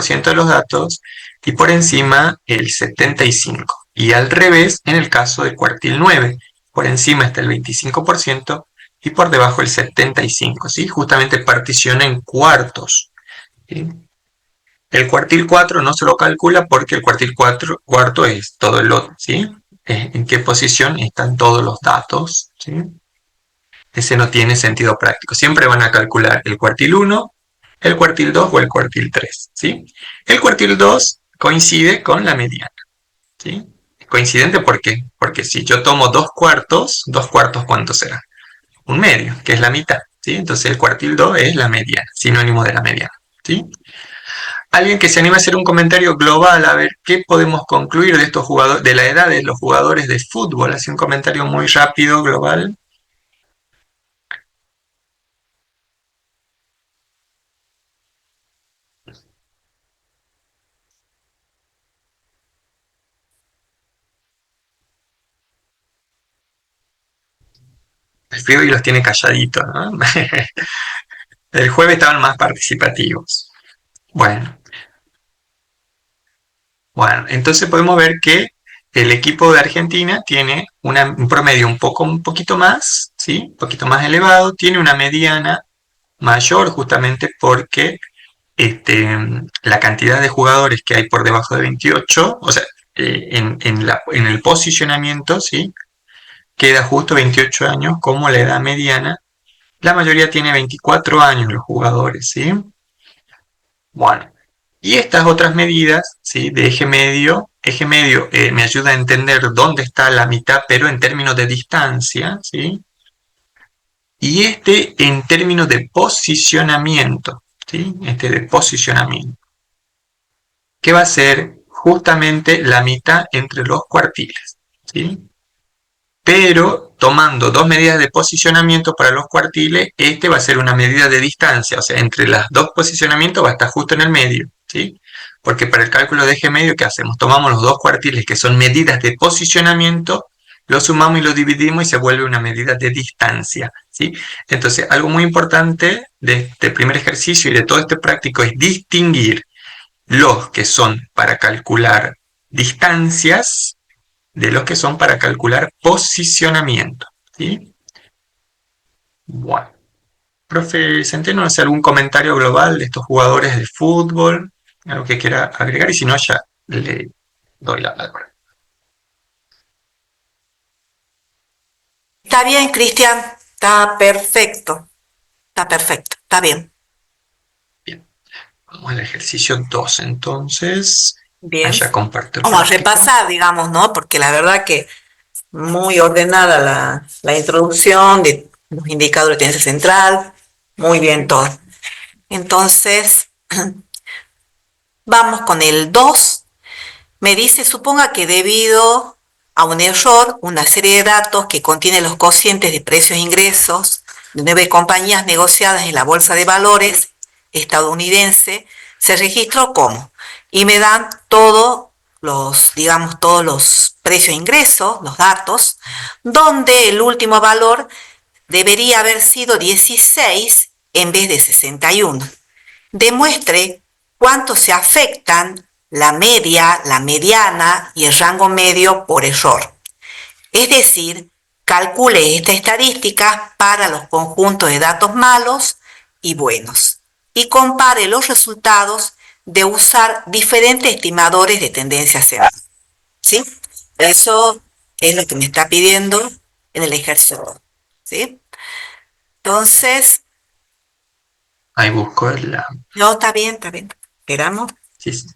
25% de los datos y por encima el 75%. Y al revés en el caso del cuartil 9, por encima está el 25% y por debajo el 75%, ¿sí? Justamente particiona en cuartos, ¿sí? El cuartil 4 no se lo calcula porque el cuartil cuarto es todo el lote, ¿sí? En qué posición están todos los datos, ¿sí? Ese no tiene sentido práctico. Siempre van a calcular el cuartil 1, el cuartil 2 o el cuartil 3, ¿sí? El cuartil 2 coincide con la mediana, ¿sí? Coincidente, ¿por qué? Porque si yo tomo dos cuartos, ¿cuánto será? Un medio, que es la mitad, ¿sí? Entonces el cuartil 2 es la mediana, sinónimo de la mediana, ¿sí? Alguien que se anime a hacer un comentario global, a ver qué podemos concluir de estos jugadores, de la edad de los jugadores de fútbol. Hace un comentario muy rápido, global. El frío y los tiene calladitos, ¿no? El jueves estaban más participativos. Bueno, entonces podemos ver que el equipo de Argentina tiene un promedio un poquito más, ¿sí? Un poquito más elevado, tiene una mediana mayor justamente porque la cantidad de jugadores que hay por debajo de 28, o sea, en el posicionamiento, ¿sí? Queda justo 28 años como la edad mediana. La mayoría tiene 24 años los jugadores, ¿sí? Bueno, y estas otras medidas, ¿sí? De eje medio me ayuda a entender dónde está la mitad, pero en términos de distancia, ¿sí? Y en términos de posicionamiento, ¿sí? De posicionamiento, que va a ser justamente la mitad entre los cuartiles, ¿sí? Pero tomando dos medidas de posicionamiento para los cuartiles, va a ser una medida de distancia, o sea, entre los dos posicionamientos va a estar justo en el medio, ¿sí? Porque para el cálculo de eje medio, ¿qué hacemos? Tomamos los dos cuartiles que son medidas de posicionamiento, lo sumamos y lo dividimos y se vuelve una medida de distancia, ¿sí? Entonces, algo muy importante de este primer ejercicio y de todo este práctico es distinguir los que son para calcular distancias de los que son para calcular posicionamiento, ¿sí? Bueno. Profe Centeno, ¿hace algún comentario global de estos jugadores de fútbol? ¿Algo que quiera agregar? Y si no, ya le doy la palabra. Está bien, Cristian, está perfecto, está bien. Bien, vamos al ejercicio 2 entonces. Bien. Ya comparto el Vamos a práctico. repasar, digamos, ¿no? Porque la verdad que muy ordenada la introducción de los indicadores de tendencia central, muy bien todo. Entonces, vamos con el 2. Me dice, suponga que debido a un error, una serie de datos que contiene los cocientes de precios e ingresos de 9 compañías negociadas en la Bolsa de Valores estadounidense se registró como, y me dan todos los precios e ingresos, los datos, donde el último valor debería haber sido 16 en vez de 61. Demuestre cuánto se afectan la media, la mediana y el rango medio por error. Es decir, calcule esta estadística para los conjuntos de datos malos y buenos y compare los resultados de usar diferentes estimadores de tendencia central. ¿Sí? Eso es lo que me está pidiendo en el ejercicio. ¿Sí? Entonces... Ahí busco la... No, está bien. Esperamos. Sí, sí.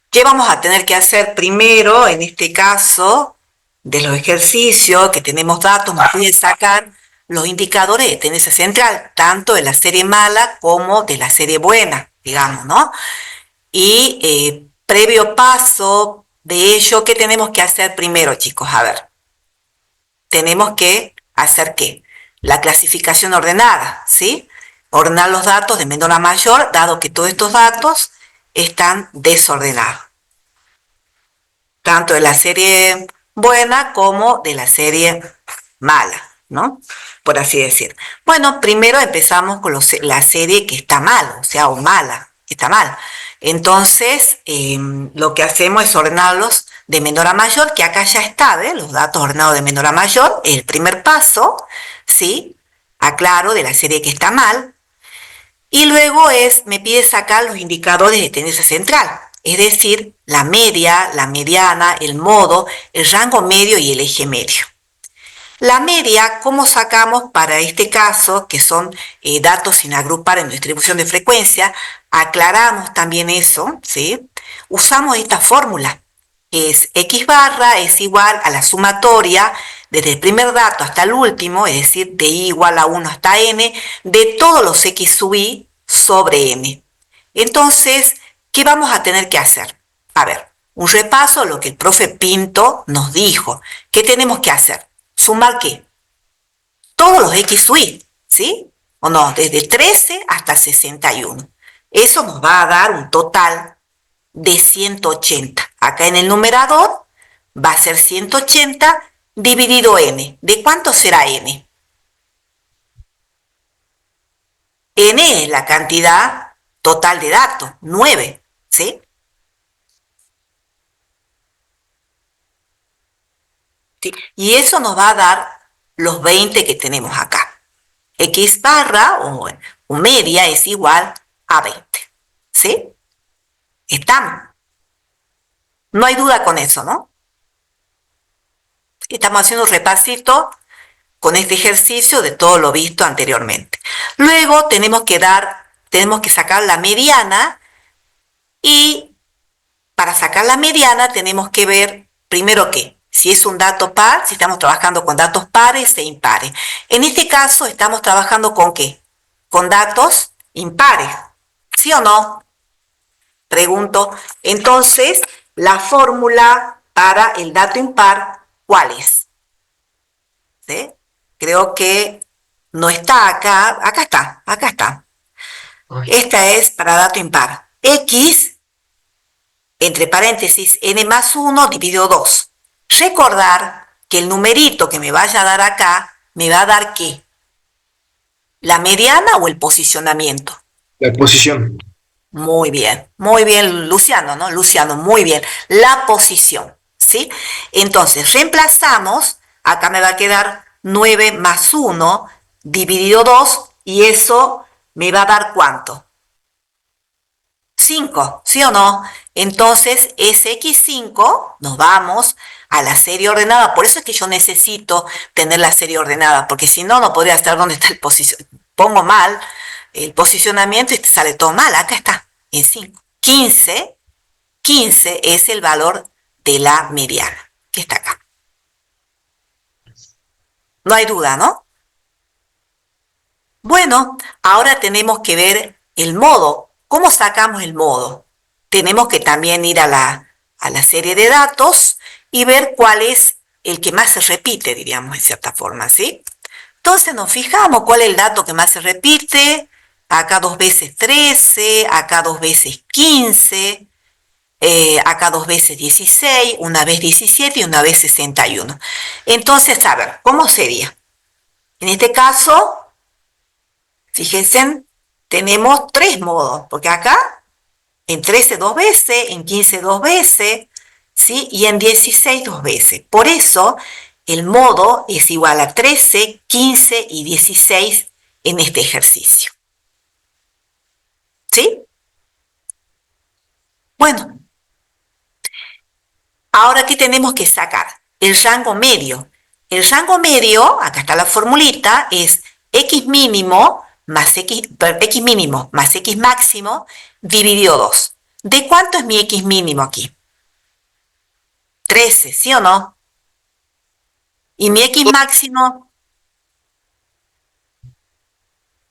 ¿Qué vamos a tener que hacer primero, en este caso, de los ejercicios que tenemos datos, nos pueden sacar los indicadores de tendencia central, tanto de la serie mala como de la serie buena, digamos, ¿no? Y previo paso de ello, ¿qué tenemos que hacer primero, chicos? A ver, tenemos que hacer ¿qué? La clasificación ordenada, ¿sí? Ordenar los datos de menor a mayor, dado que todos estos datos están desordenados, tanto de la serie buena como de la serie mala, ¿no? Por así decir. Bueno, primero empezamos con la serie que está mal, o sea, o mala, está mal. Entonces, lo que hacemos es ordenarlos de menor a mayor, que acá ya está, ¿ves? Los datos ordenados de menor a mayor, el primer paso, ¿sí? Aclaro de la serie que está mal. Y luego me pide sacar los indicadores de tendencia central, es decir, la media, la mediana, el modo, el rango medio y el eje medio. La media, ¿cómo sacamos para este caso, que son datos sin agrupar en distribución de frecuencia? Aclaramos también eso, ¿sí? Usamos esta fórmula, que es X barra es igual a la sumatoria desde el primer dato hasta el último, es decir, de I igual a 1 hasta N, de todos los X sub I sobre N. Entonces, ¿qué vamos a tener que hacer? A ver, un repaso a lo que el profe Pinto nos dijo. ¿Qué tenemos que hacer? ¿Sumar qué? Todos los X sub I, ¿sí? ¿O no? Desde 13 hasta 61. Eso nos va a dar un total de 180. Acá en el numerador va a ser 180 dividido N. ¿De cuánto será N? N es la cantidad total de datos, 9, ¿sí? Y eso nos va a dar los 20 que tenemos acá. X barra o media es igual a 20, ¿sí? ¿Estamos? No hay duda con eso, ¿no? Estamos haciendo un repasito con este ejercicio de todo lo visto anteriormente. Luego tenemos que sacar la mediana, y para sacar la mediana tenemos que ver primero qué. Si es un dato par, si estamos trabajando con datos pares e impares. En este caso estamos trabajando ¿con qué? Con datos impares, ¿sí o no? Pregunto. Entonces, la fórmula para el dato impar, ¿cuál es? ¿Sí? Creo que no está acá. Acá está, acá está. Esta es para dato impar. X, entre paréntesis, n más 1 dividido 2. Recordar que el numerito que me vaya a dar acá, me va a dar ¿qué? ¿La mediana o el posicionamiento? La posición. Muy bien, Luciano, ¿no? Luciano, muy bien. La posición, ¿sí? Entonces, reemplazamos, acá me va a quedar 9 más 1 dividido 2, y eso me va a dar ¿cuánto? 5, ¿sí o no? Entonces, ese X5, nos vamos a la serie ordenada. Por eso es que yo necesito tener la serie ordenada, porque si no, no podría estar donde está el posicionamiento. Pongo mal el posicionamiento y te sale todo mal. Acá está, en 5. 15 es el valor de la mediana, que está acá. No hay duda, ¿no? Bueno, ahora tenemos que ver el modo. ¿Cómo sacamos el modo? Tenemos que también ir a la serie de datos y ver cuál es el que más se repite, diríamos, en cierta forma, ¿sí? Entonces nos fijamos cuál es el dato que más se repite. Acá 2 veces 13, acá 2 veces 15, acá 2 veces 16, una vez 17 y una vez 61. Entonces, a ver, ¿cómo sería? En este caso, fíjense, tenemos 3 modos, porque acá en 13 2 veces, en 15 2 veces, ¿sí? Y en 16 2 veces. Por eso, el modo es igual a 13, 15 y 16 en este ejercicio. ¿Sí? Bueno, ahora ¿qué tenemos que sacar? El rango medio. El rango medio, acá está la formulita, es x mínimo más x máximo dividido 2. ¿De cuánto es mi x mínimo aquí? 13, ¿sí o no? Y mi x máximo,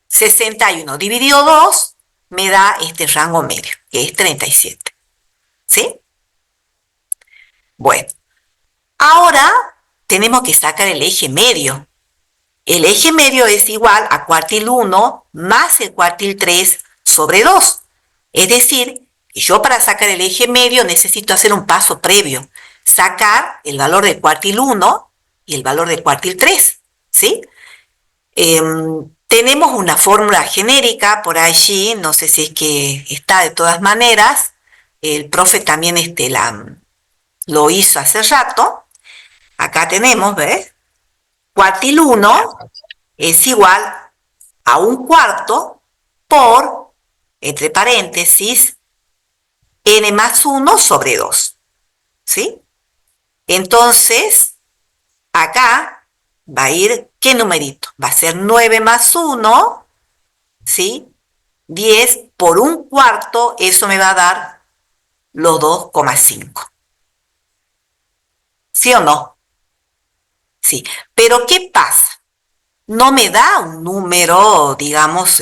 61 dividido 2 me da este rango medio, que es 37. ¿Sí? Bueno, ahora tenemos que sacar el eje medio. El eje medio es igual a cuartil 1 más el cuartil 3 sobre 2. Es decir, que yo para sacar el eje medio necesito hacer un paso previo. Sacar el valor del cuartil 1 y el valor del cuartil 3. ¿Sí? Tenemos una fórmula genérica por allí, no sé si es que está de todas maneras. El profe también lo hizo hace rato. Acá tenemos, ¿ves? Cuartil 1 es igual a 1/4 por, entre paréntesis, n más 1 sobre 2. ¿Sí? Entonces, acá va a ir, ¿qué numerito? Va a ser 9 más 1, ¿sí? 10 por 1/4, eso me va a dar los 2,5. ¿Sí o no? Sí. Pero ¿qué pasa? No me da un número, digamos,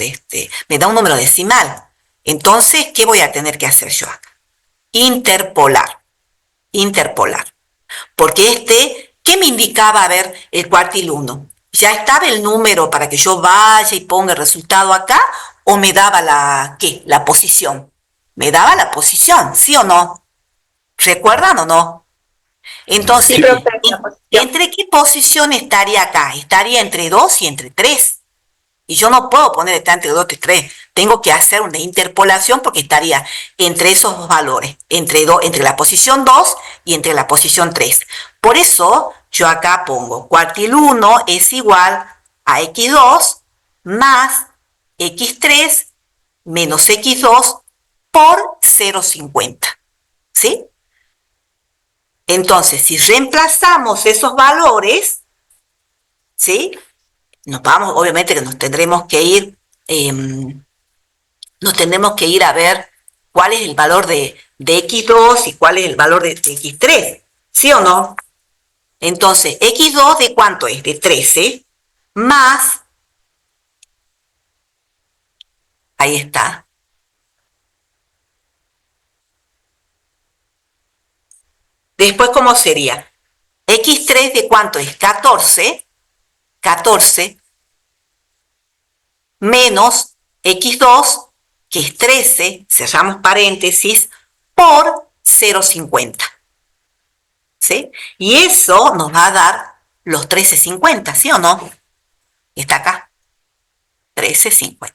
me da un número decimal. Entonces, ¿qué voy a tener que hacer yo acá? Interpolar. Porque ¿qué me indicaba, a ver, el cuartil 1? ¿Ya estaba el número para que yo vaya y ponga el resultado acá? ¿O me daba ¿qué? La posición. Me daba la posición, ¿sí o no? ¿Recuerdan o no? Entonces, Sí, profe, la posición. ¿entre qué posición estaría acá? Estaría entre 2 y entre 3. Y yo no puedo poner está entre 2 y 3. Tengo que hacer una interpolación porque estaría entre esos dos valores, entre la posición 2 y entre la posición 3. Por eso yo acá pongo cuartil 1 es igual a x2 más x3 menos x2 por 0,50. ¿Sí? Entonces, si reemplazamos esos valores, ¿sí? Obviamente que nos tendremos que ir a ver cuál es el valor de x2 y cuál es el valor de x3, ¿sí o no? Entonces, x2 ¿de cuánto es? De 13, más, ahí está, después ¿cómo sería? X3 ¿de cuánto es? 14, menos x2, que es 13, cerramos paréntesis, por 0,50. ¿Sí? Y eso nos va a dar los 13,50, ¿sí o no? Está acá, 13,50.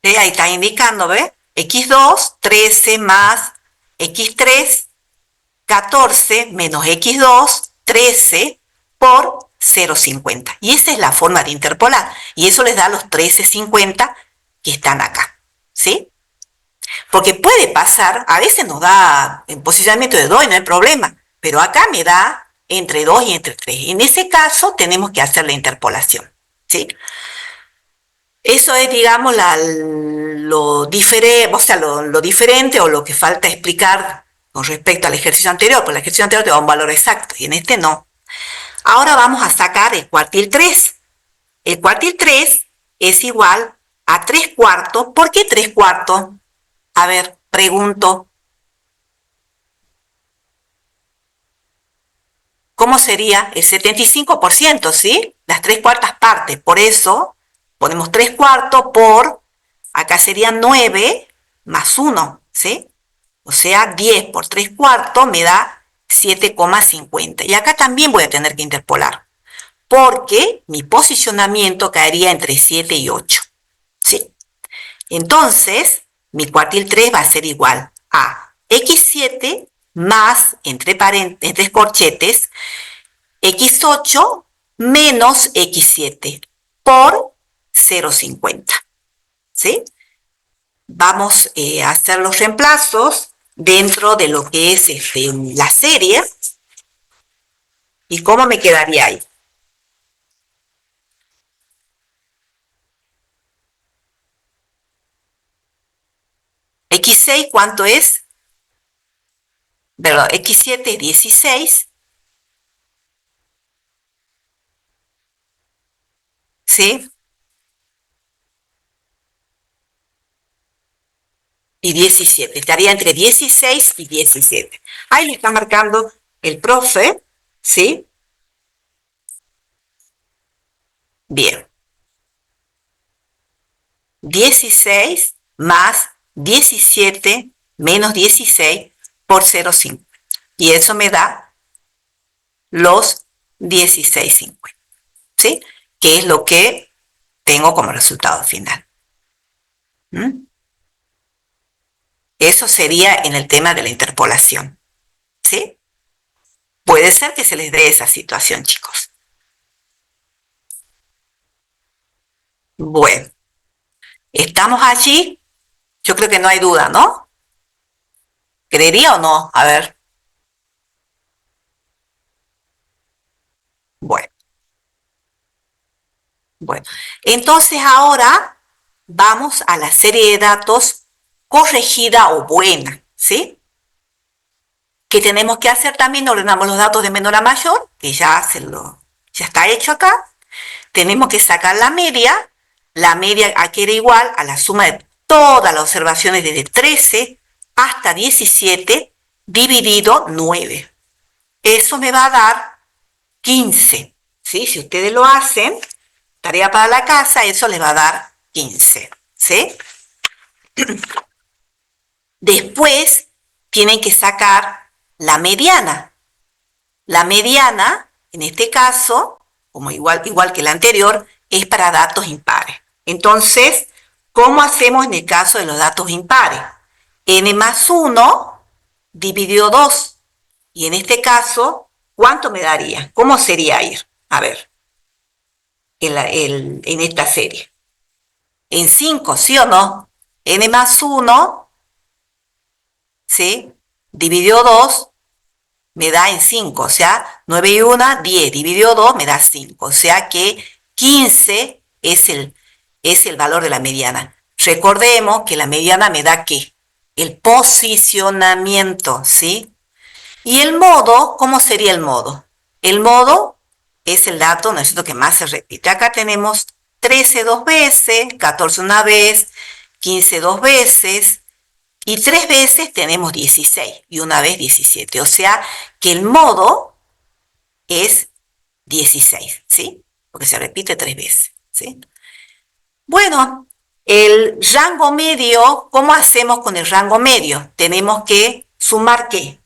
¿Sí? Ahí está indicando, ¿ves? X2, 13 más X3, 14 menos X2, 13 por 0,50. Y esa es la forma de interpolar. Y eso les da los 13,50 que están acá. ¿Sí? Porque puede pasar, a veces nos da en posicionamiento de 2 y no hay problema, pero acá me da entre 2 y entre 3. En ese caso tenemos que hacer la interpolación. ¿Sí? Eso es, digamos, lo diferente o lo que falta explicar con respecto al ejercicio anterior, porque el ejercicio anterior te da un valor exacto y en este no. Ahora vamos a sacar el cuartil 3. El cuartil 3 es igual a 3/4. ¿Por qué 3/4? A ver, pregunto. ¿Cómo sería? El 75%, ¿sí? Las 3/4 partes. Por eso ponemos 3/4 por, acá serían 9 más 1, ¿sí? O sea, 10 por 3/4 me da 7,50. Y acá también voy a tener que interpolar, porque mi posicionamiento caería entre 7 y 8, ¿sí? Entonces, mi cuartil 3 va a ser igual a x7 más, entre corchetes, x8 menos x7 por 0,50. ¿Sí? Vamos a hacer los reemplazos dentro de lo que es la serie. ¿Y cómo me quedaría ahí? X6, ¿cuánto es? Perdón, X7 es 16. ¿Sí? Y 17. Estaría entre 16 y 17. Ahí le está marcando el profe. ¿Sí? Bien. 16 más 17 menos 16 por 0,5. Y eso me da los 16,50. ¿Sí? Que es lo que tengo como resultado final. ¿Mm? Eso sería en el tema de la interpolación. ¿Sí? Puede ser que se les dé esa situación, chicos. Bueno, ¿estamos allí? Yo creo que no hay duda, ¿no? ¿Creería o no? A ver. Bueno. Bueno, entonces ahora vamos a la serie de datos corregida o buena, ¿sí? ¿Qué tenemos que hacer también? Ordenamos los datos de menor a mayor, que ya está hecho acá. Tenemos que sacar la media aquí era igual a la suma de todas las observaciones desde 13 hasta 17 dividido 9. Eso me va a dar 15, ¿sí? Si ustedes lo hacen, tarea para la casa, eso les va a dar 15, ¿sí? Después tienen que sacar la mediana. La mediana, en este caso, como igual que la anterior, es para datos impares. Entonces, ¿cómo hacemos en el caso de los datos impares? N más 1 dividido 2. Y en este caso, ¿cuánto me daría? ¿Cómo sería ir? A ver, en esta serie. En 5, ¿sí o no? N más 1, ¿sí? Dividido 2 me da en 5, o sea, 9 y 1, 10, dividido 2 me da 5, o sea que 15 es el valor de la mediana. Recordemos que la mediana me da ¿qué? El posicionamiento, ¿sí? Y el modo, ¿cómo sería el modo? El modo es el dato, ¿no es cierto?, que más se repite. Acá tenemos 13 dos veces, 14 una vez, 15 dos veces, y 3 veces tenemos 16 y una vez 17. O sea que el modo es 16, ¿sí? Porque se repite 3 veces, ¿sí? Bueno, el rango medio, ¿cómo hacemos con el rango medio? Tenemos que sumar ¿qué?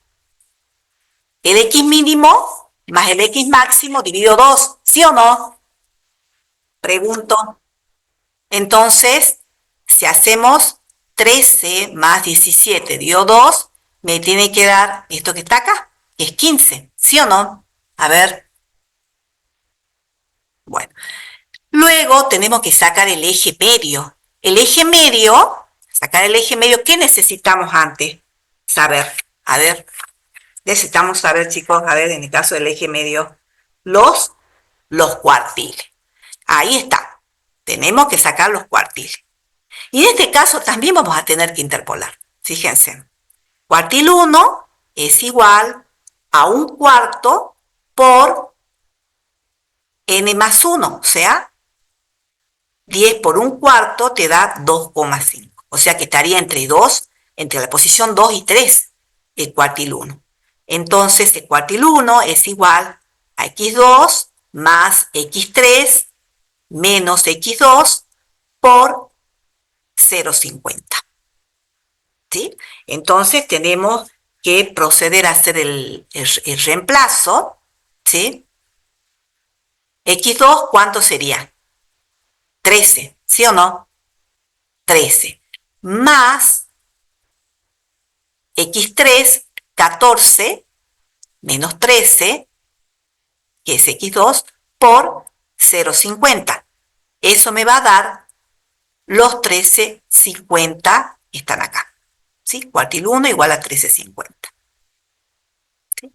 El X mínimo más el X máximo dividido 2, ¿sí o no? Pregunto. Entonces, si hacemos 13 más 17 dividido 2, me tiene que dar esto que está acá, que es 15, ¿sí o no? A ver. Bueno. Luego tenemos que sacar el eje medio. El eje medio, sacar el eje medio, ¿qué necesitamos antes? Saber. A ver. Necesitamos saber, chicos, a ver, en el caso del eje medio, los cuartiles. Ahí está. Tenemos que sacar los cuartiles. Y en este caso también vamos a tener que interpolar. Fíjense. Cuartil 1 es igual a 1/4 por n más 1. O sea, 10 por 1/4 te da 2,5. O sea que estaría entre la posición 2 y 3, el cuartil 1. Entonces, el cuartil 1 es igual a x2 más x3 menos x2 por 0,50. ¿Sí? Entonces tenemos que proceder a hacer el reemplazo, ¿sí? X2, ¿cuánto sería? 13, ¿sí o no? 13. Más X3, 14, menos 13, que es X2, por 0,50. Eso me va a dar los 13,50 que están acá. ¿Sí? Cuartil 1 igual a 13,50. ¿Sí?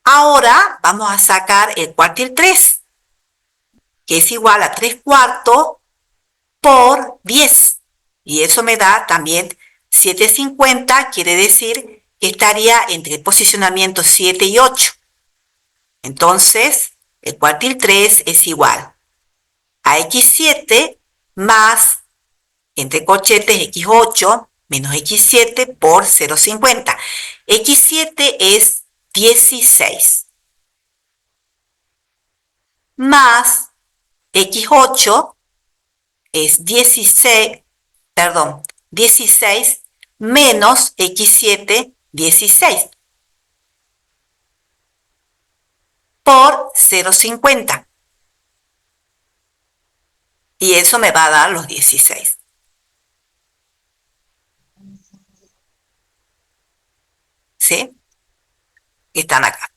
Ahora vamos a sacar el cuartil 3, que es igual a 3/4 por 10. Y eso me da también 7,50, quiere decir que estaría entre el posicionamiento 7 y 8. Entonces, el cuartil 3 es igual a x7 más, entre corchetes, x8 menos x7 por 0,50. x7 es 16 más x8 es 16 perdón, 16 menos x7, 16 por 0,50. Y eso me va a dar los 16. ¿Sí? Están acá.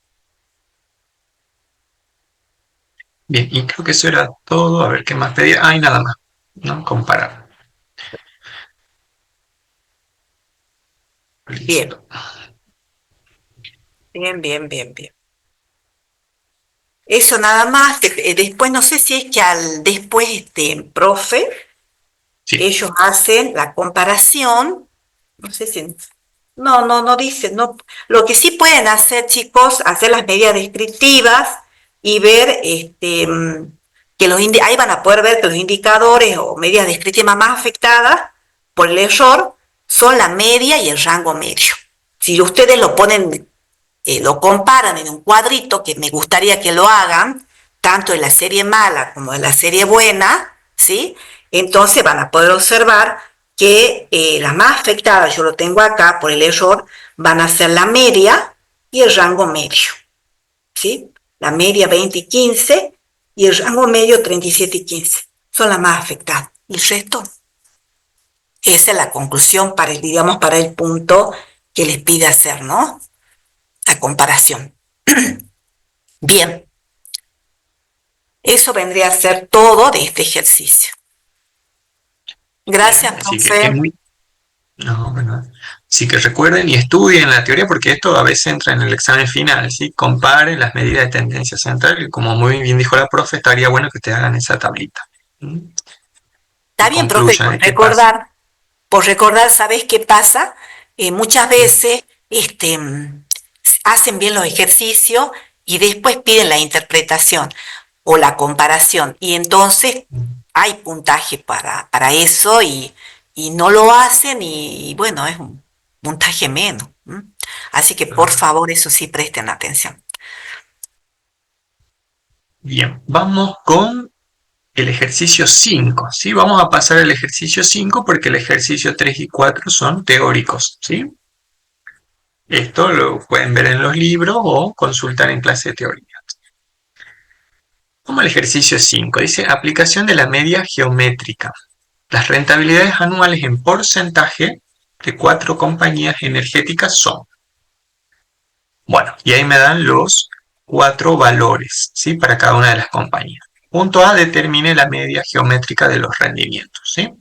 Bien, y creo que eso era todo. A ver qué más pedía. Ah, y nada más, ¿no? Comparar. Bien, Listo. bien, bien, bien, bien. Eso nada más. Después no sé si es que después profe, Sí. ellos hacen la comparación. No sé si, no dice, no. Lo que sí pueden hacer, chicos, hacer las medidas descriptivas y ver que ahí van a poder ver que los indicadores o medidas descriptivas más afectadas por el error son la media y el rango medio. Si ustedes lo ponen, lo comparan en un cuadrito, que me gustaría que lo hagan, tanto en la serie mala como en la serie buena, ¿sí? Entonces van a poder observar que las más afectadas, yo lo tengo acá por el error, van a ser la media y el rango medio, ¿sí? La media 20 y 15 y el rango medio 37 y 15. Son las más afectadas. Y el resto, esa es la conclusión para digamos, para el punto que les pide hacer, ¿no? La comparación. Bien, eso vendría a ser todo de este ejercicio. Bien, Gracias, así que es profe. muy... No, bueno. Así que recuerden y estudien la teoría porque esto a veces entra en el examen final, ¿sí? Comparen las medidas de tendencia central y como muy bien dijo la profe, estaría bueno que te hagan esa tablita. ¿Mm? Está Y bien, profe, concluyan de qué pasa. por recordar, ¿sabés qué pasa? Muchas ¿Sí? veces hacen bien los ejercicios y después piden la interpretación o la comparación. Y entonces Mm. hay puntaje para eso y no lo hacen y bueno, es un puntaje menos. ¿M? Así que por Ah, favor, eso sí, presten atención. bien, vamos con el ejercicio 5, ¿sí? Vamos a pasar al ejercicio 5 porque el ejercicio 3 y 4 son teóricos, ¿sí? Esto lo pueden ver en los libros o consultar en clase de teoría. Como el ejercicio 5 dice aplicación de la media geométrica. Las rentabilidades anuales en porcentaje de 4 compañías energéticas son. Bueno, y ahí me dan los 4 valores, ¿sí? Para cada una de las compañías. Punto A determine la media geométrica de los rendimientos, ¿sí?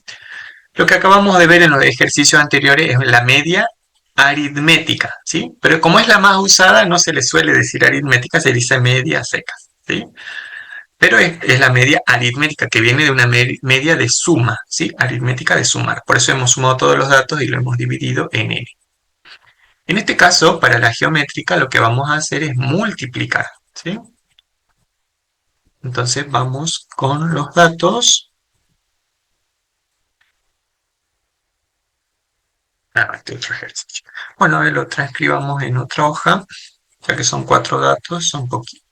Lo que acabamos de ver en los ejercicios anteriores es la media aritmética, ¿sí? Pero como es la más usada, no se le suele decir aritmética, se dice media seca, ¿sí? Pero es la media aritmética, que viene de una media de suma, ¿sí? Aritmética de sumar. Por eso hemos sumado todos los datos y lo hemos dividido en n. En este caso, para la geométrica, lo que vamos a hacer es multiplicar, ¿sí? Entonces vamos con los datos. Este otro ejercicio. Bueno, lo transcribamos en otra hoja, ya que son 4 datos, son poquitos.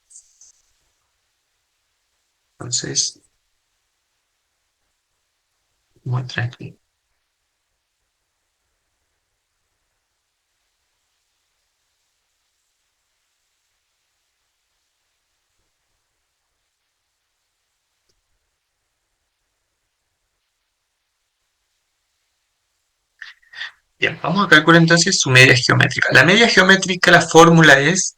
Entonces, muy tranquilo. Bien, vamos a calcular entonces su media geométrica. La media geométrica, la fórmula es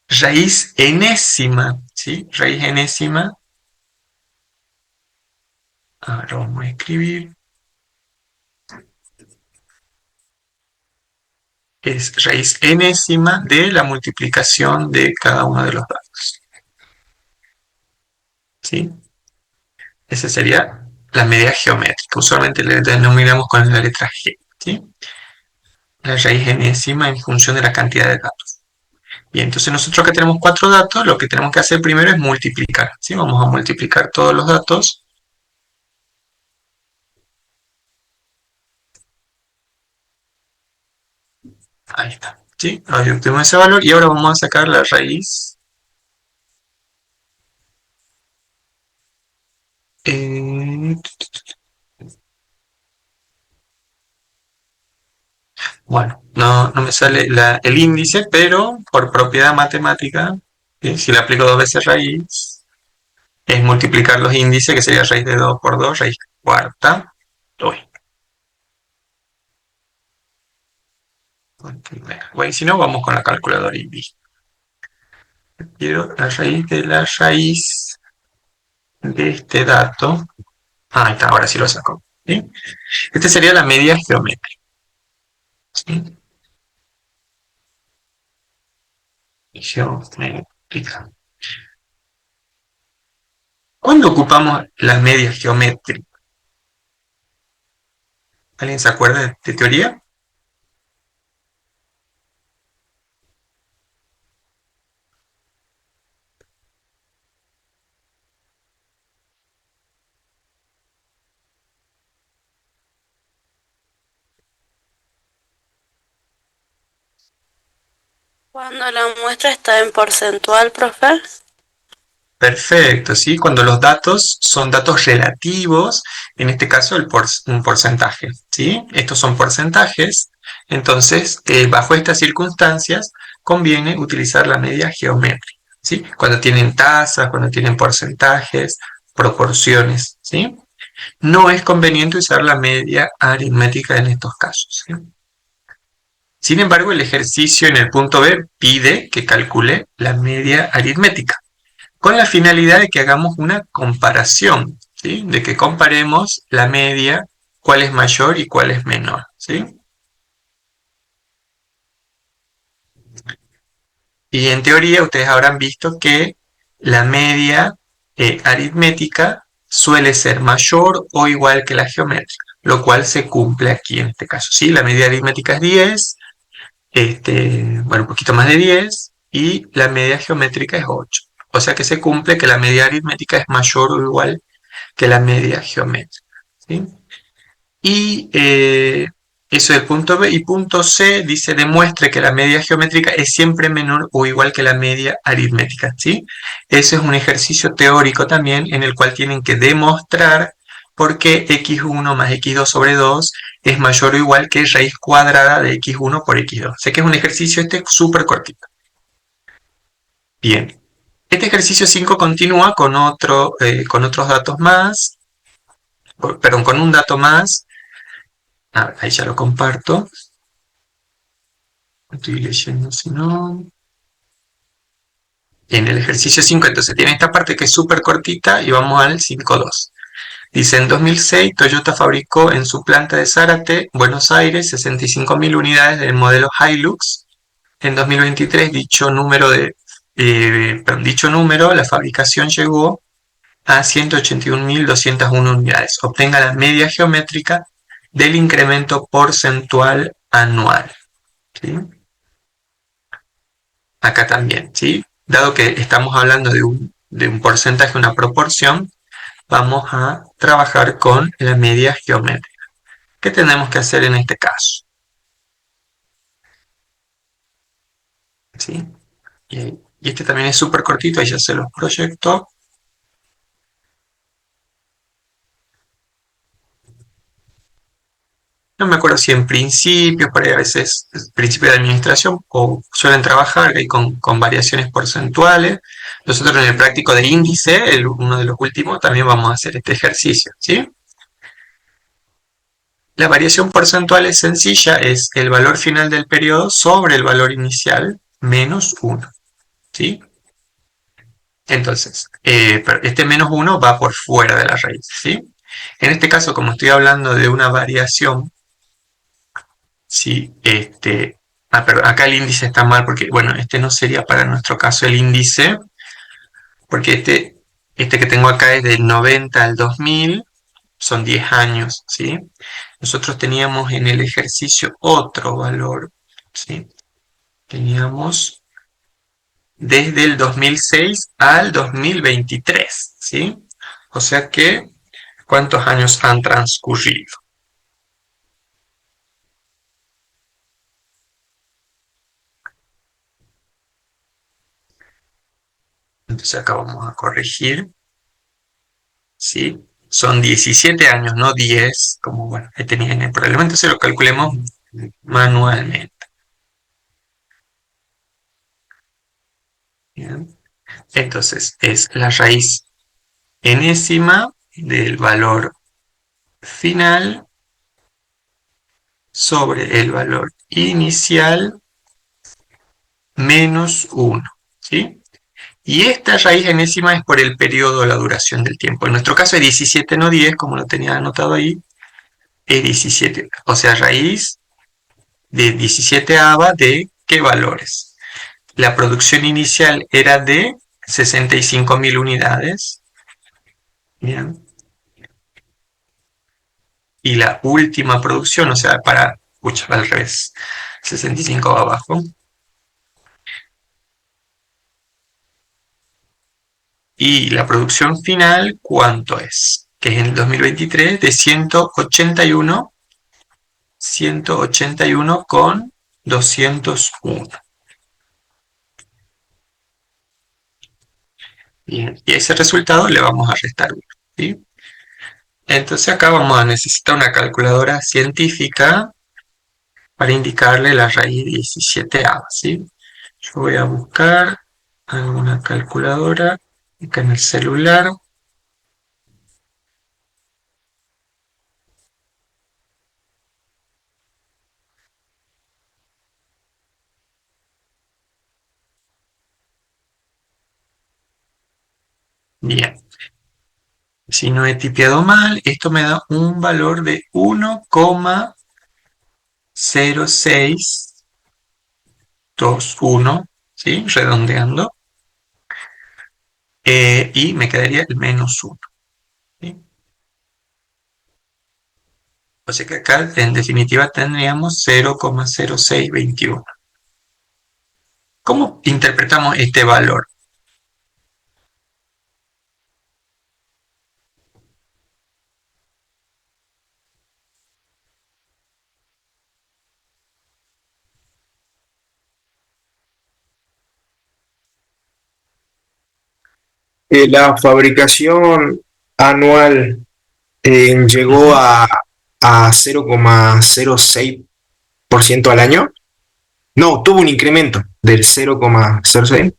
raíz enésima, ¿sí? Raíz enésima. Ahora vamos a escribir. Es raíz enésima de la multiplicación de cada uno de los datos, ¿sí? Esa sería la media geométrica. Usualmente le denominamos con la letra G, ¿sí? La raíz enésima en función de la cantidad de datos. Bien, entonces nosotros que tenemos 4 datos, lo que tenemos que hacer primero es multiplicar, ¿sí? Vamos a multiplicar todos los datos. Ahí está, ¿sí? Ahí obtenemos ese valor y ahora vamos a sacar la raíz. Eh, Bueno, no me sale el índice, pero por propiedad matemática, si le aplico dos veces raíz, es multiplicar los índices, que sería raíz de 2 por 2, raíz cuarta. Uy, bueno, y si no, vamos con la calculadora y listo. Quiero la raíz de la raíz de este dato. Ah, ahí está, ahora sí lo saco. ¿Sí? Esta sería la media geométrica. ¿Sí? Geométrica. ¿Cuándo ocupamos la media geométrica? ¿Alguien se acuerda de teoría? Cuando la muestra está en porcentual, profe. Perfecto, ¿sí? Cuando los datos son datos relativos, en este caso un porcentaje, ¿sí? Estos son porcentajes, entonces, bajo estas circunstancias, conviene utilizar la media geométrica, ¿sí? Cuando tienen tasas, cuando tienen porcentajes, proporciones, ¿sí? No es conveniente usar la media aritmética en estos casos, ¿sí? Sin embargo, el ejercicio en el punto B pide que calcule la media aritmética, con la finalidad de que hagamos una comparación, ¿sí? De que comparemos la media, cuál es mayor y cuál es menor, ¿sí? Y en teoría ustedes habrán visto que la media aritmética suele ser mayor o igual que la geométrica, lo cual se cumple aquí en este caso, ¿sí? La media aritmética es 10, bueno, un poquito más de 10, y la media geométrica es 8. O sea que se cumple que la media aritmética es mayor o igual que la media geométrica, ¿sí? Y eso es el punto B. Y punto C dice demuestre que la media geométrica es siempre menor o igual que la media aritmética, ¿sí? Ese es un ejercicio teórico también en el cual tienen que demostrar por qué x1 más x2 sobre 2 es mayor o igual que raíz cuadrada de x1 por x2. Sé que es un ejercicio súper cortito. Bien. Este ejercicio 5 continúa con otros datos más, perdón, con un dato más. Ahí ya lo comparto. Estoy leyendo, si no. En el ejercicio 5, entonces tiene esta parte que es súper cortita y vamos al 5.2. Dice, en 2006 Toyota fabricó en su planta de Zárate, Buenos Aires, 65.000 unidades del modelo Hilux. En 2023 dicho número, la fabricación llegó a 181.201 unidades. Obtenga la media geométrica del incremento porcentual anual, ¿sí? Acá también, ¿sí? Dado que estamos hablando de un porcentaje, una proporción, vamos a trabajar con la media geométrica. ¿Qué tenemos que hacer en este caso? ¿Sí? Y este también es súper cortito, ahí ya se los proyecto. No me acuerdo si en principios, por ahí a veces principio de administración, o suelen trabajar ahí con variaciones porcentuales. Nosotros en el práctico de índice, uno de los últimos, también vamos a hacer este ejercicio, ¿sí? La variación porcentual es sencilla, es el valor final del periodo sobre el valor inicial menos 1, ¿sí? Entonces, este menos 1 va por fuera de la raíz, ¿sí? En este caso, como estoy hablando de una variación, ¿sí? Perdón, acá el índice está mal porque, bueno, este no sería para nuestro caso el índice, porque este que tengo acá es del 90 al 2000, son 10 años, ¿sí? Nosotros teníamos en el ejercicio otro valor, ¿sí? Teníamos desde el 2006 al 2023, ¿sí? O sea que, ¿cuántos años han transcurrido? Entonces acá vamos a corregir, ¿sí? Son 17 años, no 10, como bueno, ahí tenían el problema, entonces lo calculemos manualmente. Bien. Entonces es la raíz enésima del valor final sobre el valor inicial menos 1, ¿sí? Y esta raíz enésima es por el periodo o la duración del tiempo. En nuestro caso es 17, no 10, como lo tenía anotado ahí, es 17. O sea, raíz de 17ava de ¿qué valores? La producción inicial era de 65.000 unidades. Bien. Y la última producción, o sea, al revés, 65 va abajo. Y la producción final, ¿cuánto es? Que es en el 2023 de 181 con 201. Bien, y ese resultado le vamos a restar 1, ¿sí? Entonces acá vamos a necesitar una calculadora científica para indicarle la raíz 17ava, ¿sí? Yo voy a buscar alguna calculadora acá en el celular. Bien, si no he tipeado mal, esto me da un valor de 1,0621, ¿sí? Redondeando. Y me quedaría el menos 1, ¿sí? O sea que acá en definitiva tendríamos 0,0621. ¿Cómo interpretamos este valor? La fabricación anual llegó Ujú. a 0,06% al año. No, tuvo un incremento del 0,06.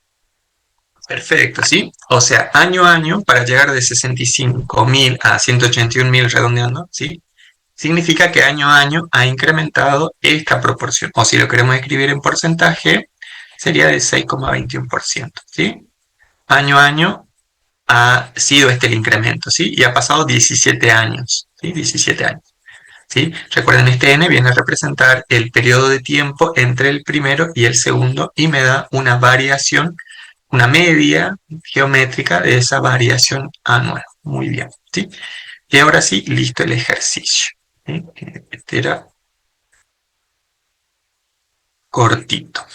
Perfecto, ¿sí? O sea, año a año, para llegar de 65.000 a 181.000 redondeando, ¿sí? Significa que año a año ha incrementado esta proporción. O si lo queremos escribir en porcentaje, sería de 6,21%, ¿sí? Año a año ha sido este el incremento, ¿sí? Y ha pasado 17 años, ¿sí? 17 años, ¿sí? Recuerden, este n viene a representar el periodo de tiempo entre el primero y el segundo y me da una variación, una media geométrica de esa variación anual. Muy bien, ¿sí? Y ahora sí, listo el ejercicio, ¿sí? Este era cortito.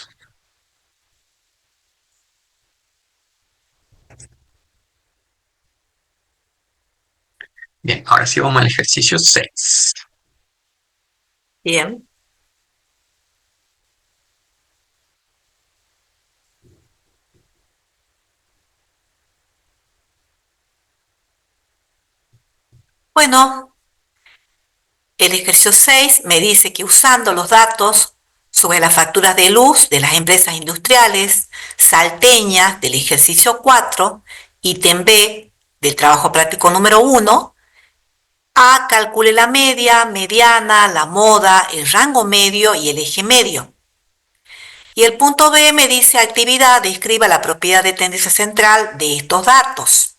Bien, ahora sí vamos al ejercicio 6. Bien. Bueno, el ejercicio 6 me dice que usando los datos sobre las facturas de luz de las empresas industriales salteñas del ejercicio 4, ítem B del trabajo práctico número 1, A calcule la media, mediana, la moda, el rango medio y el eje medio. Y el punto B me dice actividad, describa la propiedad de tendencia central de estos datos.